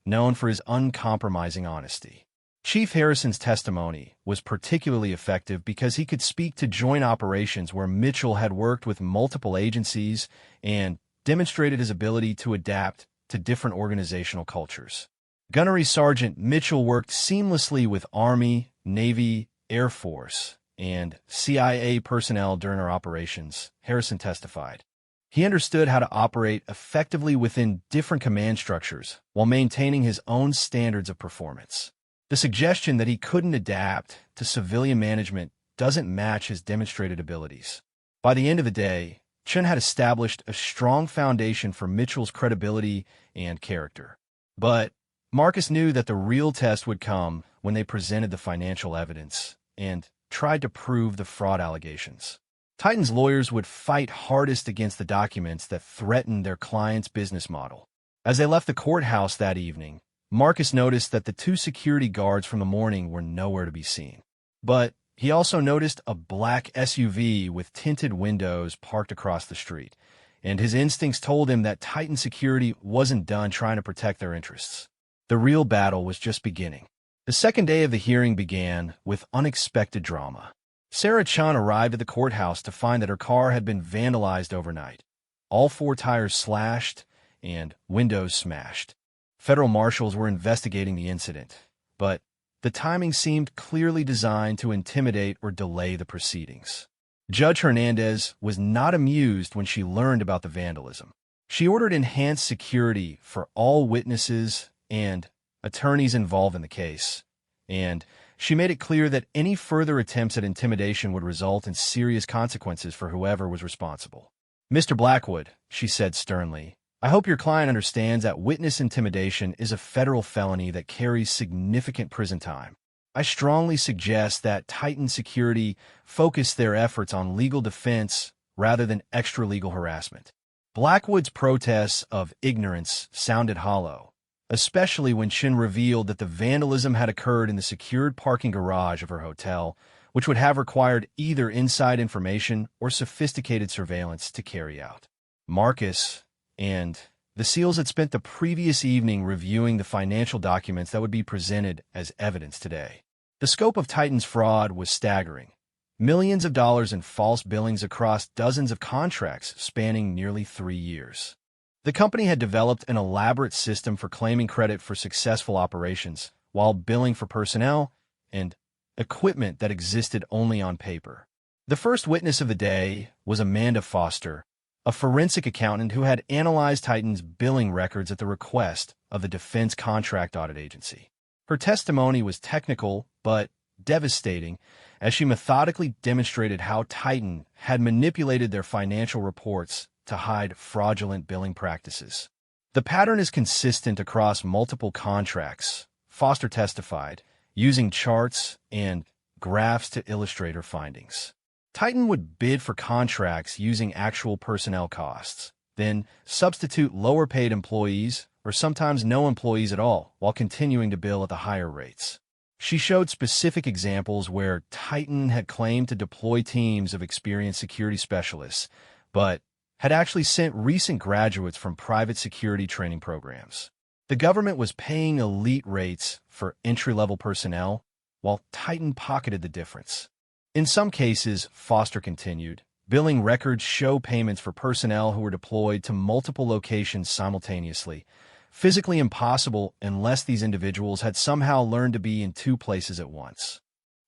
known for his uncompromising honesty. Chief Harrison's testimony was particularly effective because he could speak to joint operations where Mitchell had worked with multiple agencies and demonstrated his ability to adapt to different organizational cultures. Gunnery Sergeant Mitchell worked seamlessly with Army, Navy, Air Force, and CIA personnel during our operations, Harrison testified. He understood how to operate effectively within different command structures while maintaining his own standards of performance. The suggestion that he couldn't adapt to civilian management doesn't match his demonstrated abilities. By the end of the day, Chen had established a strong foundation for Mitchell's credibility and character. But Marcus knew that the real test would come when they presented the financial evidence and tried to prove the fraud allegations. Titan's lawyers would fight hardest against the documents that threatened their client's business model. As they left the courthouse that evening, Marcus noticed that the two security guards from the morning were nowhere to be seen. But he also noticed a black SUV with tinted windows parked across the street, and his instincts told him that Titan Security wasn't done trying to protect their interests. The real battle was just beginning. The second day of the hearing began with unexpected drama. Sarah Chun arrived at the courthouse to find that her car had been vandalized overnight. All 4 tires slashed and windows smashed. Federal marshals were investigating the incident, but the timing seemed clearly designed to intimidate or delay the proceedings. Judge Hernandez was not amused when she learned about the vandalism. She ordered enhanced security for all witnesses and attorneys involved in the case, and she made it clear that any further attempts at intimidation would result in serious consequences for whoever was responsible. "Mr. Blackwood," she said sternly, "I hope your client understands that witness intimidation is a federal felony that carries significant prison time. I strongly suggest that Titan Security focus their efforts on legal defense rather than extra-legal harassment." Blackwood's protests of ignorance sounded hollow, especially when Chin revealed that the vandalism had occurred in the secured parking garage of her hotel, which would have required either inside information or sophisticated surveillance to carry out. Marcus and the SEALs had spent the previous evening reviewing the financial documents that would be presented as evidence today. The scope of Titan's fraud was staggering. Millions of dollars in false billings across dozens of contracts spanning nearly 3 years. The company had developed an elaborate system for claiming credit for successful operations while billing for personnel and equipment that existed only on paper. The first witness of the day was Amanda Foster, a forensic accountant who had analyzed Titan's billing records at the request of the Defense Contract Audit Agency. Her testimony was technical but devastating as she methodically demonstrated how Titan had manipulated their financial reports to hide fraudulent billing practices. "The pattern is consistent across multiple contracts," Foster testified, using charts and graphs to illustrate her findings. Titan would bid for contracts using actual personnel costs, then substitute lower-paid employees or sometimes no employees at all while continuing to bill at the higher rates. She showed specific examples where Titan had claimed to deploy teams of experienced security specialists, but had actually sent recent graduates from private security training programs. The government was paying elite rates for entry-level personnel, while Titan pocketed the difference. In some cases, Foster continued, billing records show payments for personnel who were deployed to multiple locations simultaneously, physically impossible unless these individuals had somehow learned to be in 2 places at once.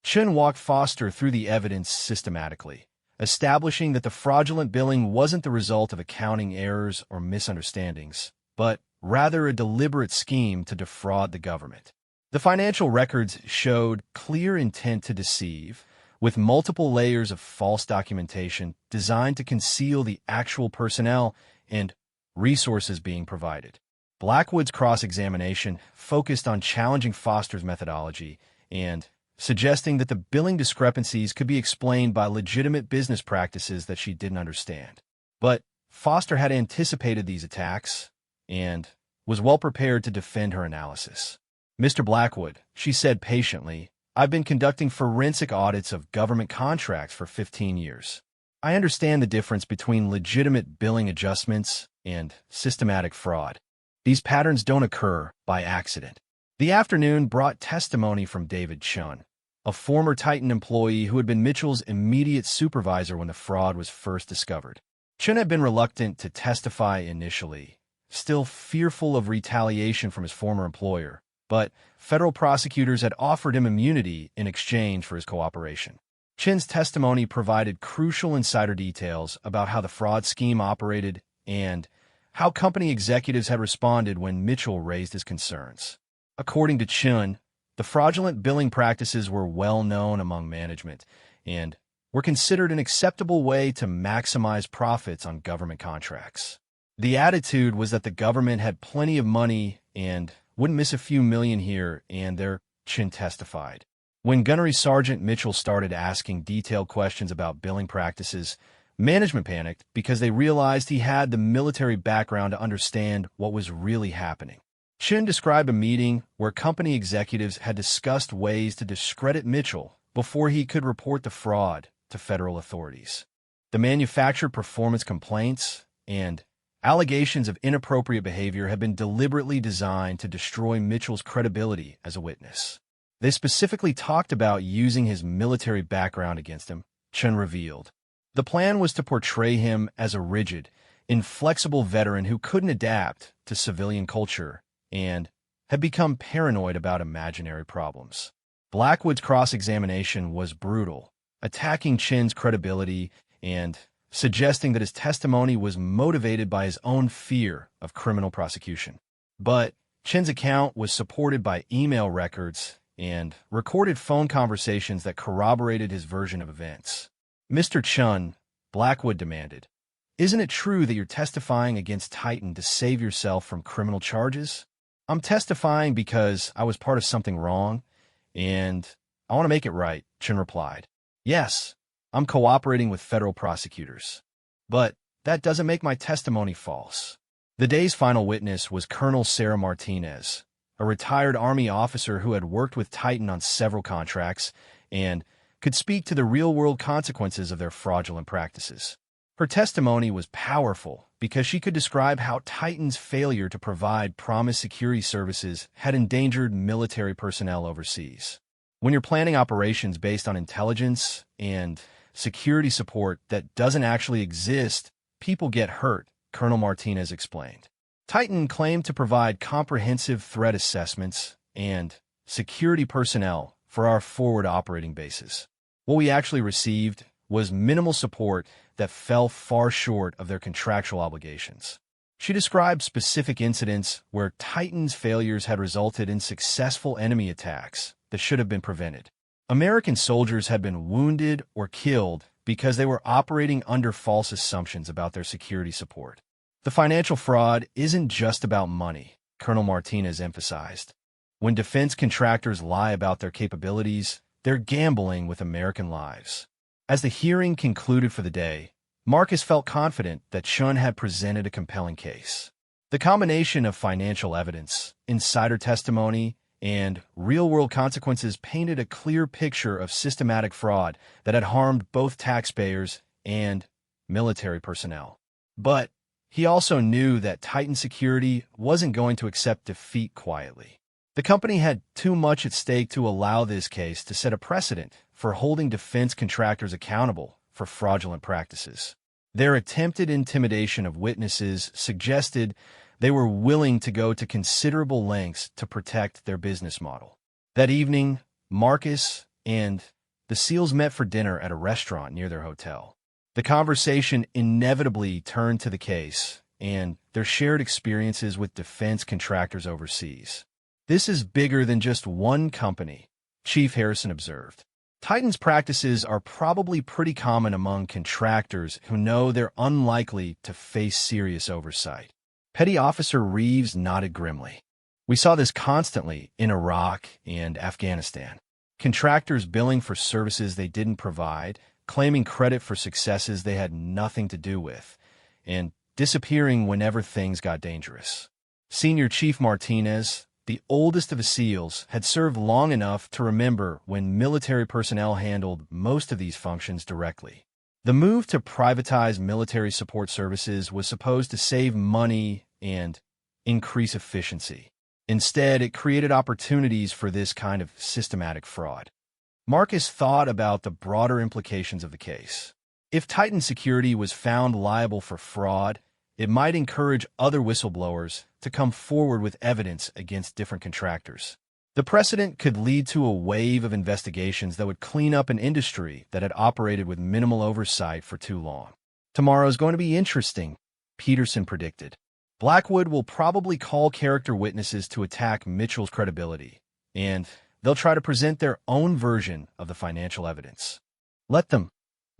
Chen walked Foster through the evidence systematically, establishing that the fraudulent billing wasn't the result of accounting errors or misunderstandings, but rather a deliberate scheme to defraud the government. The financial records showed clear intent to deceive, with multiple layers of false documentation designed to conceal the actual personnel and resources being provided. Blackwood's cross-examination focused on challenging Foster's methodology and suggesting that the billing discrepancies could be explained by legitimate business practices that she didn't understand. But Foster had anticipated these attacks and was well prepared to defend her analysis. "Mr. Blackwood," she said patiently, "I've been conducting forensic audits of government contracts for 15 years. I understand the difference between legitimate billing adjustments and systematic fraud. These patterns don't occur by accident." The afternoon brought testimony from David Chun, a former Titan employee who had been Mitchell's immediate supervisor when the fraud was first discovered. Chun had been reluctant to testify initially, still fearful of retaliation from his former employer, but federal prosecutors had offered him immunity in exchange for his cooperation. Chin's testimony provided crucial insider details about how the fraud scheme operated and how company executives had responded when Mitchell raised his concerns. According to Chun, the fraudulent billing practices were well known among management, and were considered an acceptable way to maximize profits on government contracts. The attitude was that the government had plenty of money and wouldn't miss a few million here and there, Chin testified. When Gunnery Sergeant Mitchell started asking detailed questions about billing practices, management panicked because they realized he had the military background to understand what was really happening. Chin described a meeting where company executives had discussed ways to discredit Mitchell before he could report the fraud to federal authorities. The manufactured performance complaints and allegations of inappropriate behavior had been deliberately designed to destroy Mitchell's credibility as a witness. They specifically talked about using his military background against him, Chin revealed. The plan was to portray him as a rigid, inflexible veteran who couldn't adapt to civilian culture and had become paranoid about imaginary problems. Blackwood's cross-examination was brutal, attacking Chin's credibility and suggesting that his testimony was motivated by his own fear of criminal prosecution. But Chin's account was supported by email records and recorded phone conversations that corroborated his version of events. "Mr. Chun," Blackwood demanded, "isn't it true that you're testifying against Titan to save yourself from criminal charges?" "I'm testifying because I was part of something wrong, and I want to make it right," Chin replied. "Yes, I'm cooperating with federal prosecutors. But that doesn't make my testimony false." The day's final witness was Colonel Sarah Martinez, a retired Army officer who had worked with Titan on several contracts and could speak to the real-world consequences of their fraudulent practices. Her testimony was powerful because she could describe how Titan's failure to provide promised security services had endangered military personnel overseas. When you're planning operations based on intelligence and security support that doesn't actually exist, people get hurt, Colonel Martinez explained. Titan claimed to provide comprehensive threat assessments and security personnel for our forward operating bases. What we actually received was minimal support that fell far short of their contractual obligations. She described specific incidents where Titan's failures had resulted in successful enemy attacks that should have been prevented. American soldiers had been wounded or killed because they were operating under false assumptions about their security support. The financial fraud isn't just about money, Colonel Martinez emphasized. When defense contractors lie about their capabilities, they're gambling with American lives. As the hearing concluded for the day, Marcus felt confident that Chun had presented a compelling case. The combination of financial evidence, insider testimony, and real-world consequences painted a clear picture of systematic fraud that had harmed both taxpayers and military personnel. But he also knew that Titan Security wasn't going to accept defeat quietly. The company had too much at stake to allow this case to set a precedent for holding defense contractors accountable for fraudulent practices. Their attempted intimidation of witnesses suggested they were willing to go to considerable lengths to protect their business model. That evening, Marcus and the SEALs met for dinner at a restaurant near their hotel. The conversation inevitably turned to the case and their shared experiences with defense contractors overseas. "This is bigger than just one company," Chief Harrison observed. "Titan's practices are probably pretty common among contractors who know they're unlikely to face serious oversight." Petty Officer Reeves nodded grimly. "We saw this constantly in Iraq and Afghanistan. Contractors billing for services they didn't provide, claiming credit for successes they had nothing to do with, and disappearing whenever things got dangerous." Senior Chief Martinez, the oldest of the SEALs, had served long enough to remember when military personnel handled most of these functions directly. The move to privatize military support services was supposed to save money and increase efficiency. Instead, it created opportunities for this kind of systematic fraud. Marcus thought about the broader implications of the case. If Titan Security was found liable for fraud, it might encourage other whistleblowers to come forward with evidence against different contractors. The precedent could lead to a wave of investigations that would clean up an industry that had operated with minimal oversight for too long. "Tomorrow's going to be interesting," Peterson predicted. "Blackwood will probably call character witnesses to attack Mitchell's credibility, and they'll try to present their own version of the financial evidence. Let them."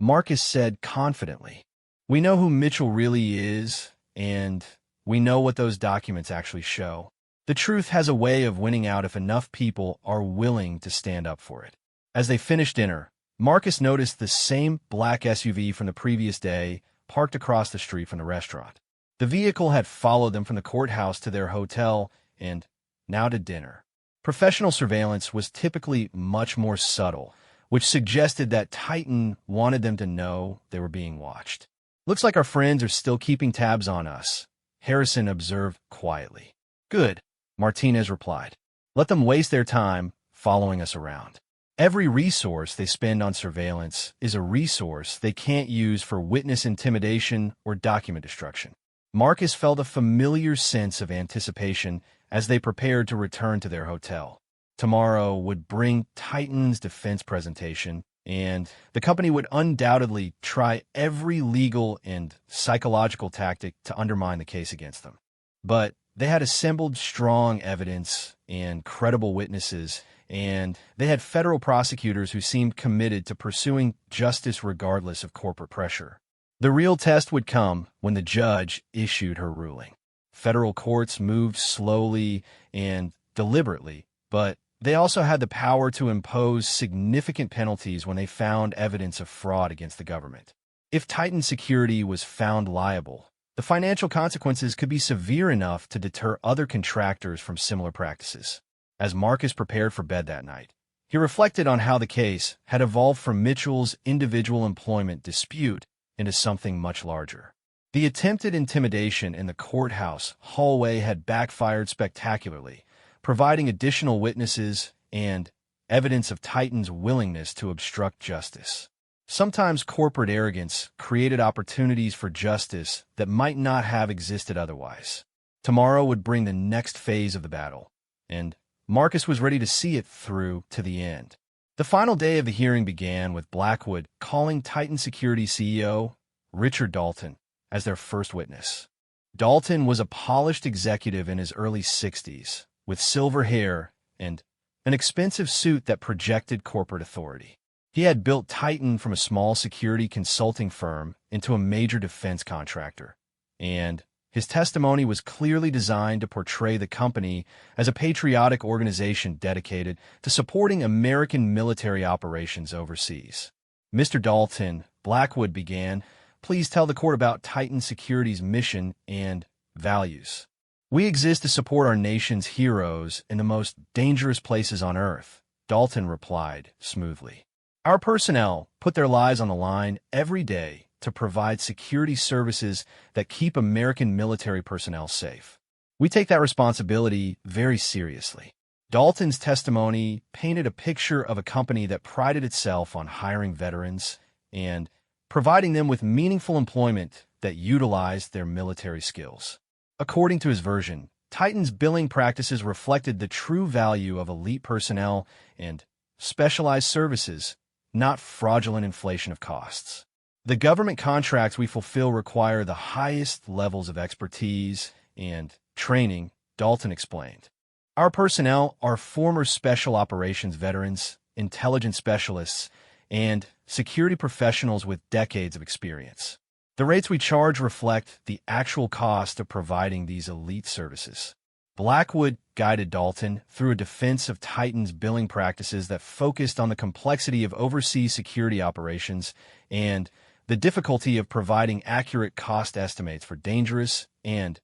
Marcus said confidently. "We know who Mitchell really is, and we know what those documents actually show. The truth has a way of winning out if enough people are willing to stand up for it." As they finished dinner, Marcus noticed the same black SUV from the previous day parked across the street from the restaurant. The vehicle had followed them from the courthouse to their hotel and now to dinner. Professional surveillance was typically much more subtle, which suggested that Titan wanted them to know they were being watched. "Looks like our friends are still keeping tabs on us," Harrison observed quietly. "Good," Martinez replied. "Let them waste their time following us around. Every resource they spend on surveillance is a resource they can't use for witness intimidation or document destruction." Marcus felt a familiar sense of anticipation as they prepared to return to their hotel. Tomorrow would bring Titan's defense presentation, and the company would undoubtedly try every legal and psychological tactic to undermine the case against them. But they had assembled strong evidence and credible witnesses, and they had federal prosecutors who seemed committed to pursuing justice regardless of corporate pressure. The real test would come when the judge issued her ruling. Federal courts moved slowly and deliberately, but they also had the power to impose significant penalties when they found evidence of fraud against the government. If Titan Security was found liable, the financial consequences could be severe enough to deter other contractors from similar practices. As Marcus prepared for bed that night, he reflected on how the case had evolved from Mitchell's individual employment dispute into something much larger. The attempted intimidation in the courthouse hallway had backfired spectacularly, providing additional witnesses and evidence of Titan's willingness to obstruct justice. Sometimes corporate arrogance created opportunities for justice that might not have existed otherwise. Tomorrow would bring the next phase of the battle, and Marcus was ready to see it through to the end. The final day of the hearing began with Blackwood calling Titan Security CEO Richard Dalton as their first witness. Dalton was a polished executive in his early 60s, with silver hair and an expensive suit that projected corporate authority. He had built Titan from a small security consulting firm into a major defense contractor, and his testimony was clearly designed to portray the company as a patriotic organization dedicated to supporting American military operations overseas. "Mr. Dalton," Blackwood began, "please tell the court about Titan Security's mission and values." "We exist to support our nation's heroes in the most dangerous places on Earth," Dalton replied smoothly. "Our personnel put their lives on the line every day to provide security services that keep American military personnel safe. We take that responsibility very seriously." Dalton's testimony painted a picture of a company that prided itself on hiring veterans and providing them with meaningful employment that utilized their military skills. According to his version, Titan's billing practices reflected the true value of elite personnel and specialized services, not fraudulent inflation of costs. "The government contracts we fulfill require the highest levels of expertise and training," Dalton explained. "Our personnel are former special operations veterans, intelligence specialists, and security professionals with decades of experience. The rates we charge reflect the actual cost of providing these elite services." Blackwood guided Dalton through a defense of Titan's billing practices that focused on the complexity of overseas security operations and the difficulty of providing accurate cost estimates for dangerous and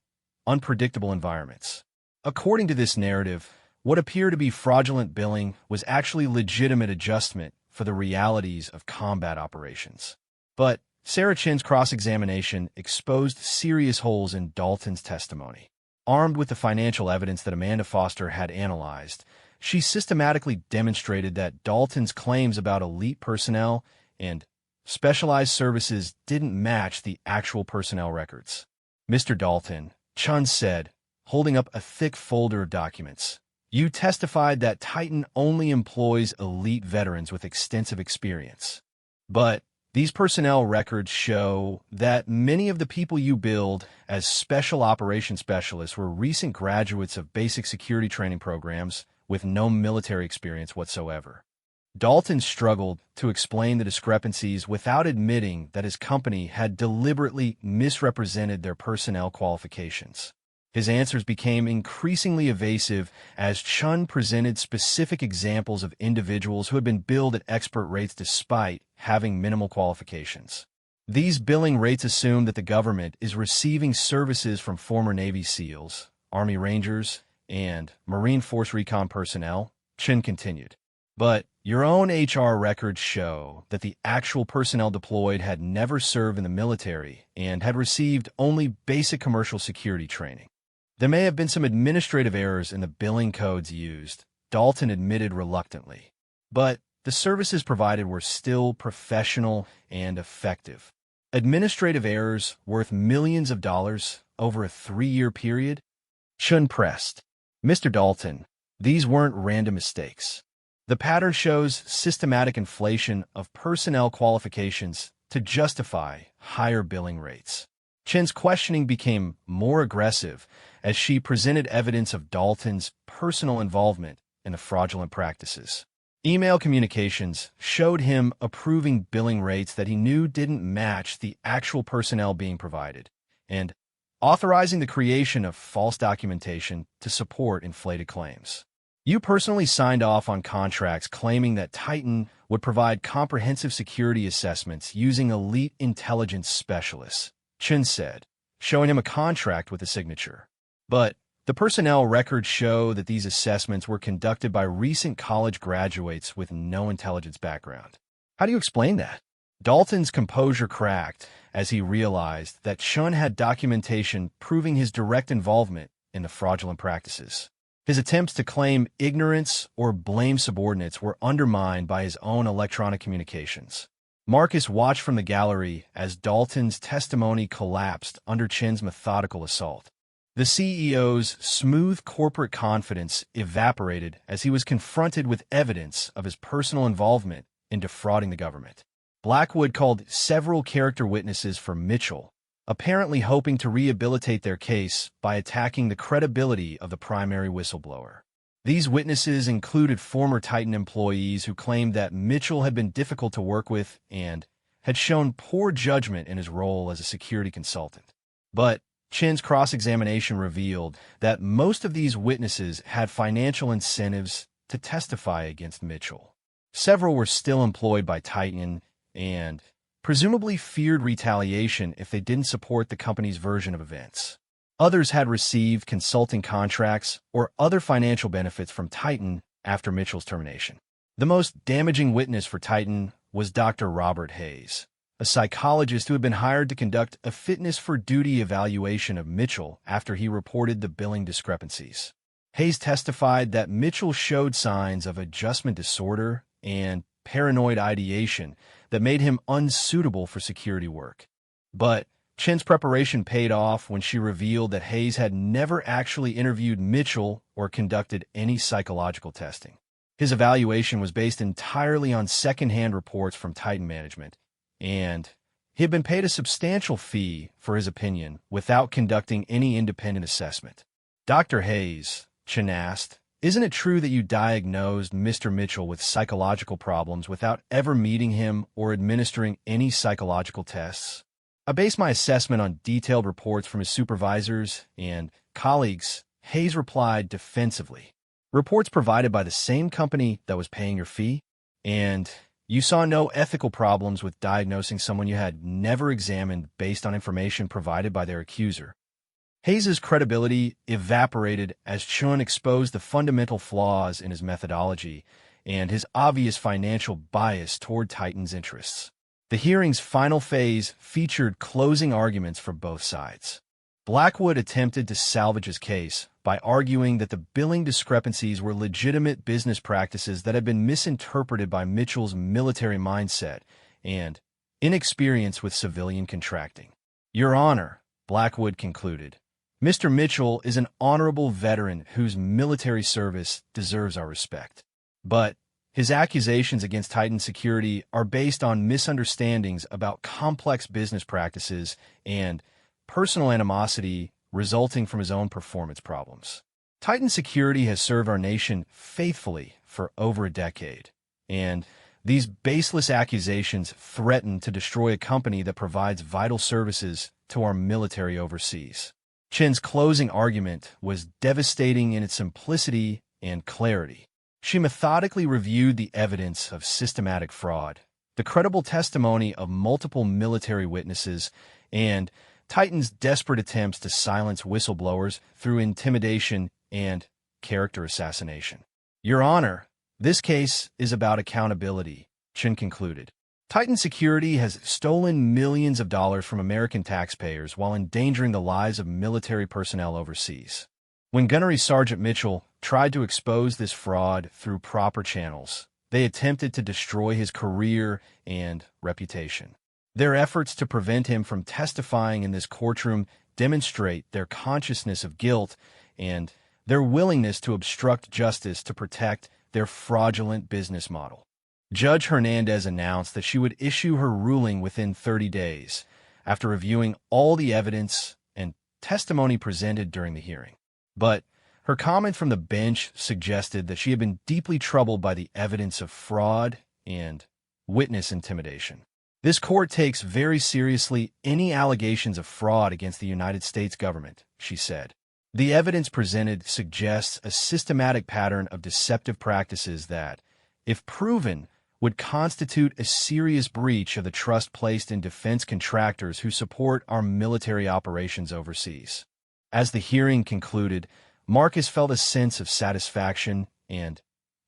unpredictable environments. According to this narrative, what appeared to be fraudulent billing was actually legitimate adjustment for the realities of combat operations. But Sarah Chin's cross-examination exposed serious holes in Dalton's testimony. Armed with the financial evidence that Amanda Foster had analyzed, she systematically demonstrated that Dalton's claims about elite personnel and specialized services didn't match the actual personnel records. "Mr. Dalton," Chun said, holding up a thick folder of documents, "you testified that Titan only employs elite veterans with extensive experience. But these personnel records show that many of the people you billed as special operations specialists were recent graduates of basic security training programs with no military experience whatsoever." Dalton struggled to explain the discrepancies without admitting that his company had deliberately misrepresented their personnel qualifications. His answers became increasingly evasive as Chun presented specific examples of individuals who had been billed at expert rates despite having minimal qualifications. These billing rates assume that the government is receiving services from former Navy SEALs, Army Rangers, and Marine Force Recon personnel, Chin continued. But your own HR records show that the actual personnel deployed had never served in the military and had received only basic commercial security training. There may have been some administrative errors in the billing codes used, Dalton admitted reluctantly. But the services provided were still professional and effective. Administrative errors worth millions of dollars over a 3-year period? Chun pressed. Mr. Dalton, these weren't random mistakes. The pattern shows systematic inflation of personnel qualifications to justify higher billing rates. Chin's questioning became more aggressive as she presented evidence of Dalton's personal involvement in the fraudulent practices. Email communications showed him approving billing rates that he knew didn't match the actual personnel being provided, and authorizing the creation of false documentation to support inflated claims. You personally signed off on contracts claiming that Titan would provide comprehensive security assessments using elite intelligence specialists, Chin said, showing him a contract with a signature. But the personnel records show that these assessments were conducted by recent college graduates with no intelligence background. How do you explain that? Dalton's composure cracked as he realized that Chun had documentation proving his direct involvement in the fraudulent practices. His attempts to claim ignorance or blame subordinates were undermined by his own electronic communications. Marcus watched from the gallery as Dalton's testimony collapsed under Chin's methodical assault. The CEO's smooth corporate confidence evaporated as he was confronted with evidence of his personal involvement in defrauding the government. Blackwood called several character witnesses for Mitchell, apparently hoping to rehabilitate their case by attacking the credibility of the primary whistleblower. These witnesses included former Titan employees who claimed that Mitchell had been difficult to work with and had shown poor judgment in his role as a security consultant. But Chin's cross-examination revealed that most of these witnesses had financial incentives to testify against Mitchell. Several were still employed by Titan and presumably feared retaliation if they didn't support the company's version of events. Others had received consulting contracts or other financial benefits from Titan after Mitchell's termination. The most damaging witness for Titan was Dr. Robert Hayes, a psychologist who had been hired to conduct a fitness for duty evaluation of Mitchell after he reported the billing discrepancies. Hayes testified that Mitchell showed signs of adjustment disorder and paranoid ideation that made him unsuitable for security work. But Chin's preparation paid off when she revealed that Hayes had never actually interviewed Mitchell or conducted any psychological testing. His evaluation was based entirely on secondhand reports from Titan management, and he had been paid a substantial fee for his opinion without conducting any independent assessment. Dr. Hayes, Chin asked, isn't it true that you diagnosed Mr. Mitchell with psychological problems without ever meeting him or administering any psychological tests? I based my assessment on detailed reports from his supervisors and colleagues, Hayes replied defensively. Reports provided by the same company that was paying your fee? And you saw no ethical problems with diagnosing someone you had never examined based on information provided by their accuser. Hayes's credibility evaporated as Chun exposed the fundamental flaws in his methodology and his obvious financial bias toward Titan's interests. The hearing's final phase featured closing arguments from both sides. Blackwood attempted to salvage his case by arguing that the billing discrepancies were legitimate business practices that had been misinterpreted by Mitchell's military mindset and inexperience with civilian contracting. Your Honor, Blackwood concluded, Mr. Mitchell is an honorable veteran whose military service deserves our respect. But his accusations against Titan Security are based on misunderstandings about complex business practices and personal animosity resulting from his own performance problems. Titan Security has served our nation faithfully for over a decade, and these baseless accusations threaten to destroy a company that provides vital services to our military overseas. Chen's closing argument was devastating in its simplicity and clarity. She methodically reviewed the evidence of systematic fraud, the credible testimony of multiple military witnesses, and Titan's desperate attempts to silence whistleblowers through intimidation and character assassination. Your Honor, this case is about accountability, Chen concluded. Titan Security has stolen millions of dollars from American taxpayers while endangering the lives of military personnel overseas. When Gunnery Sergeant Mitchell tried to expose this fraud through proper channels, they attempted to destroy his career and reputation. Their efforts to prevent him from testifying in this courtroom demonstrate their consciousness of guilt and their willingness to obstruct justice to protect their fraudulent business model. Judge Hernandez announced that she would issue her ruling within 30 days after reviewing all the evidence and testimony presented during the hearing. But her comment from the bench suggested that she had been deeply troubled by the evidence of fraud and witness intimidation. This court takes very seriously any allegations of fraud against the United States government, she said. The evidence presented suggests a systematic pattern of deceptive practices that, if proven, would constitute a serious breach of the trust placed in defense contractors who support our military operations overseas. As the hearing concluded, Marcus felt a sense of satisfaction and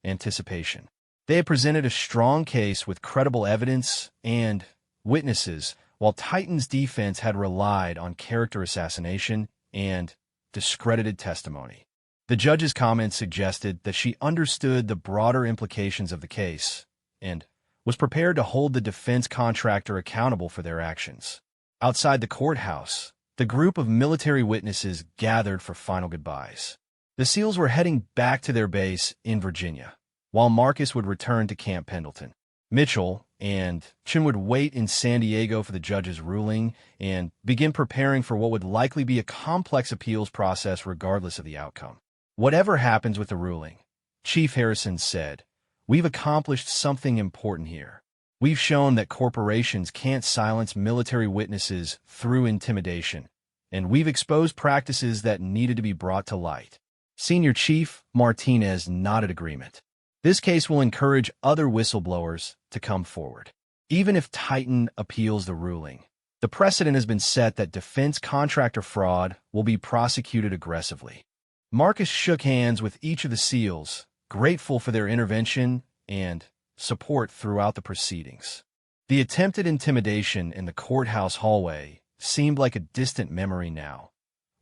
anticipation. They had presented a strong case with credible evidence and witnesses, while Titan's defense had relied on character assassination and discredited testimony. The judge's comments suggested that she understood the broader implications of the case and was prepared to hold the defense contractor accountable for their actions. Outside the courthouse, the group of military witnesses gathered for final goodbyes. The SEALs were heading back to their base in Virginia, while Marcus would return to Camp Pendleton. Mitchell and Chen would wait in San Diego for the judge's ruling and begin preparing for what would likely be a complex appeals process regardless of the outcome. Whatever happens with the ruling, Chief Harrison said, we've accomplished something important here. We've shown that corporations can't silence military witnesses through intimidation, and we've exposed practices that needed to be brought to light. Senior Chief Martinez nodded agreement. This case will encourage other whistleblowers to come forward. Even if Titan appeals the ruling, the precedent has been set that defense contractor fraud will be prosecuted aggressively. Marcus shook hands with each of the SEALs, grateful for their intervention and support throughout the proceedings. The attempted intimidation in the courthouse hallway seemed like a distant memory now,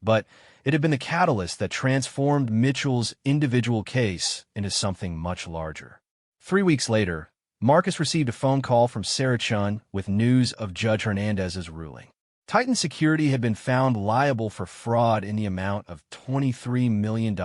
but it had been the catalyst that transformed Mitchell's individual case into something much larger. 3 weeks later, Marcus received a phone call from Sarah Chun with news of Judge Hernandez's ruling. Titan Security had been found liable for fraud in the amount of $23 million,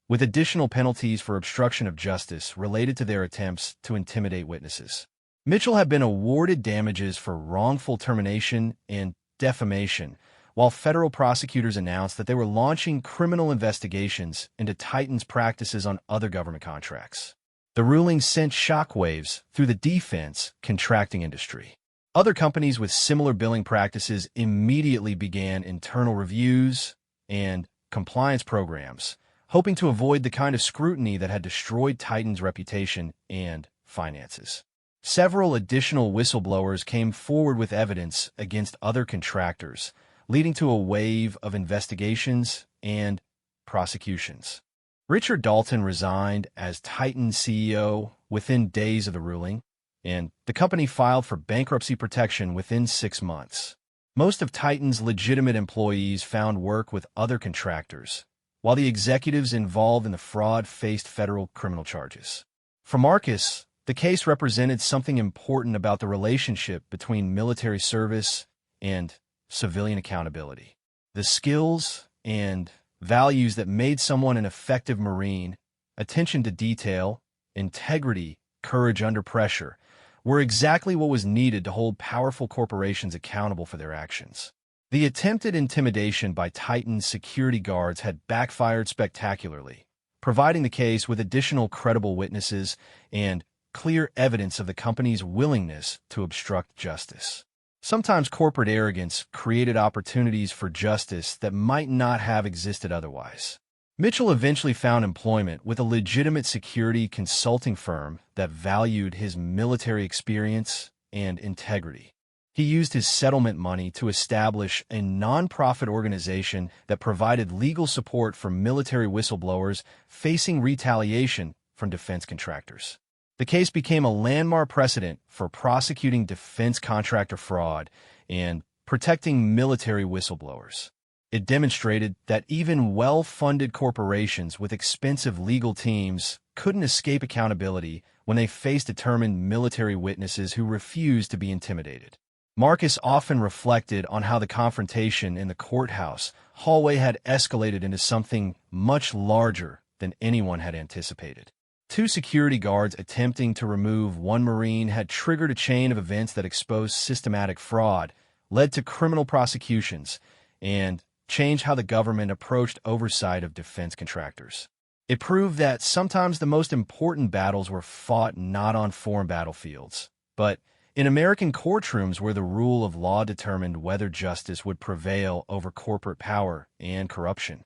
with additional penalties for obstruction of justice related to their attempts to intimidate witnesses. Mitchell had been awarded damages for wrongful termination and defamation, while federal prosecutors announced that they were launching criminal investigations into Titan's practices on other government contracts. The ruling sent shockwaves through the defense contracting industry. Other companies with similar billing practices immediately began internal reviews and compliance programs, hoping to avoid the kind of scrutiny that had destroyed Titan's reputation and finances. Several additional whistleblowers came forward with evidence against other contractors, leading to a wave of investigations and prosecutions. Richard Dalton resigned as Titan CEO within days of the ruling, and the company filed for bankruptcy protection within 6 months. Most of Titan's legitimate employees found work with other contractors, while the executives involved in the fraud faced federal criminal charges. For Marcus, the case represented something important about the relationship between military service and civilian accountability. The skills and values that made someone an effective Marine, attention to detail, integrity, courage under pressure, were exactly what was needed to hold powerful corporations accountable for their actions. The attempted intimidation by Titan's security guards had backfired spectacularly, providing the case with additional credible witnesses and clear evidence of the company's willingness to obstruct justice. Sometimes corporate arrogance created opportunities for justice that might not have existed otherwise. Mitchell eventually found employment with a legitimate security consulting firm that valued his military experience and integrity. He used his settlement money to establish a nonprofit organization that provided legal support for military whistleblowers facing retaliation from defense contractors. The case became a landmark precedent for prosecuting defense contractor fraud and protecting military whistleblowers. It demonstrated that even well-funded corporations with expensive legal teams couldn't escape accountability when they faced determined military witnesses who refused to be intimidated. Marcus often reflected on how the confrontation in the courthouse hallway had escalated into something much larger than anyone had anticipated. Two security guards attempting to remove one Marine had triggered a chain of events that exposed systematic fraud, led to criminal prosecutions, and changed how the government approached oversight of defense contractors. It proved that sometimes the most important battles were fought not on foreign battlefields, but in American courtrooms where the rule of law determined whether justice would prevail over corporate power and corruption.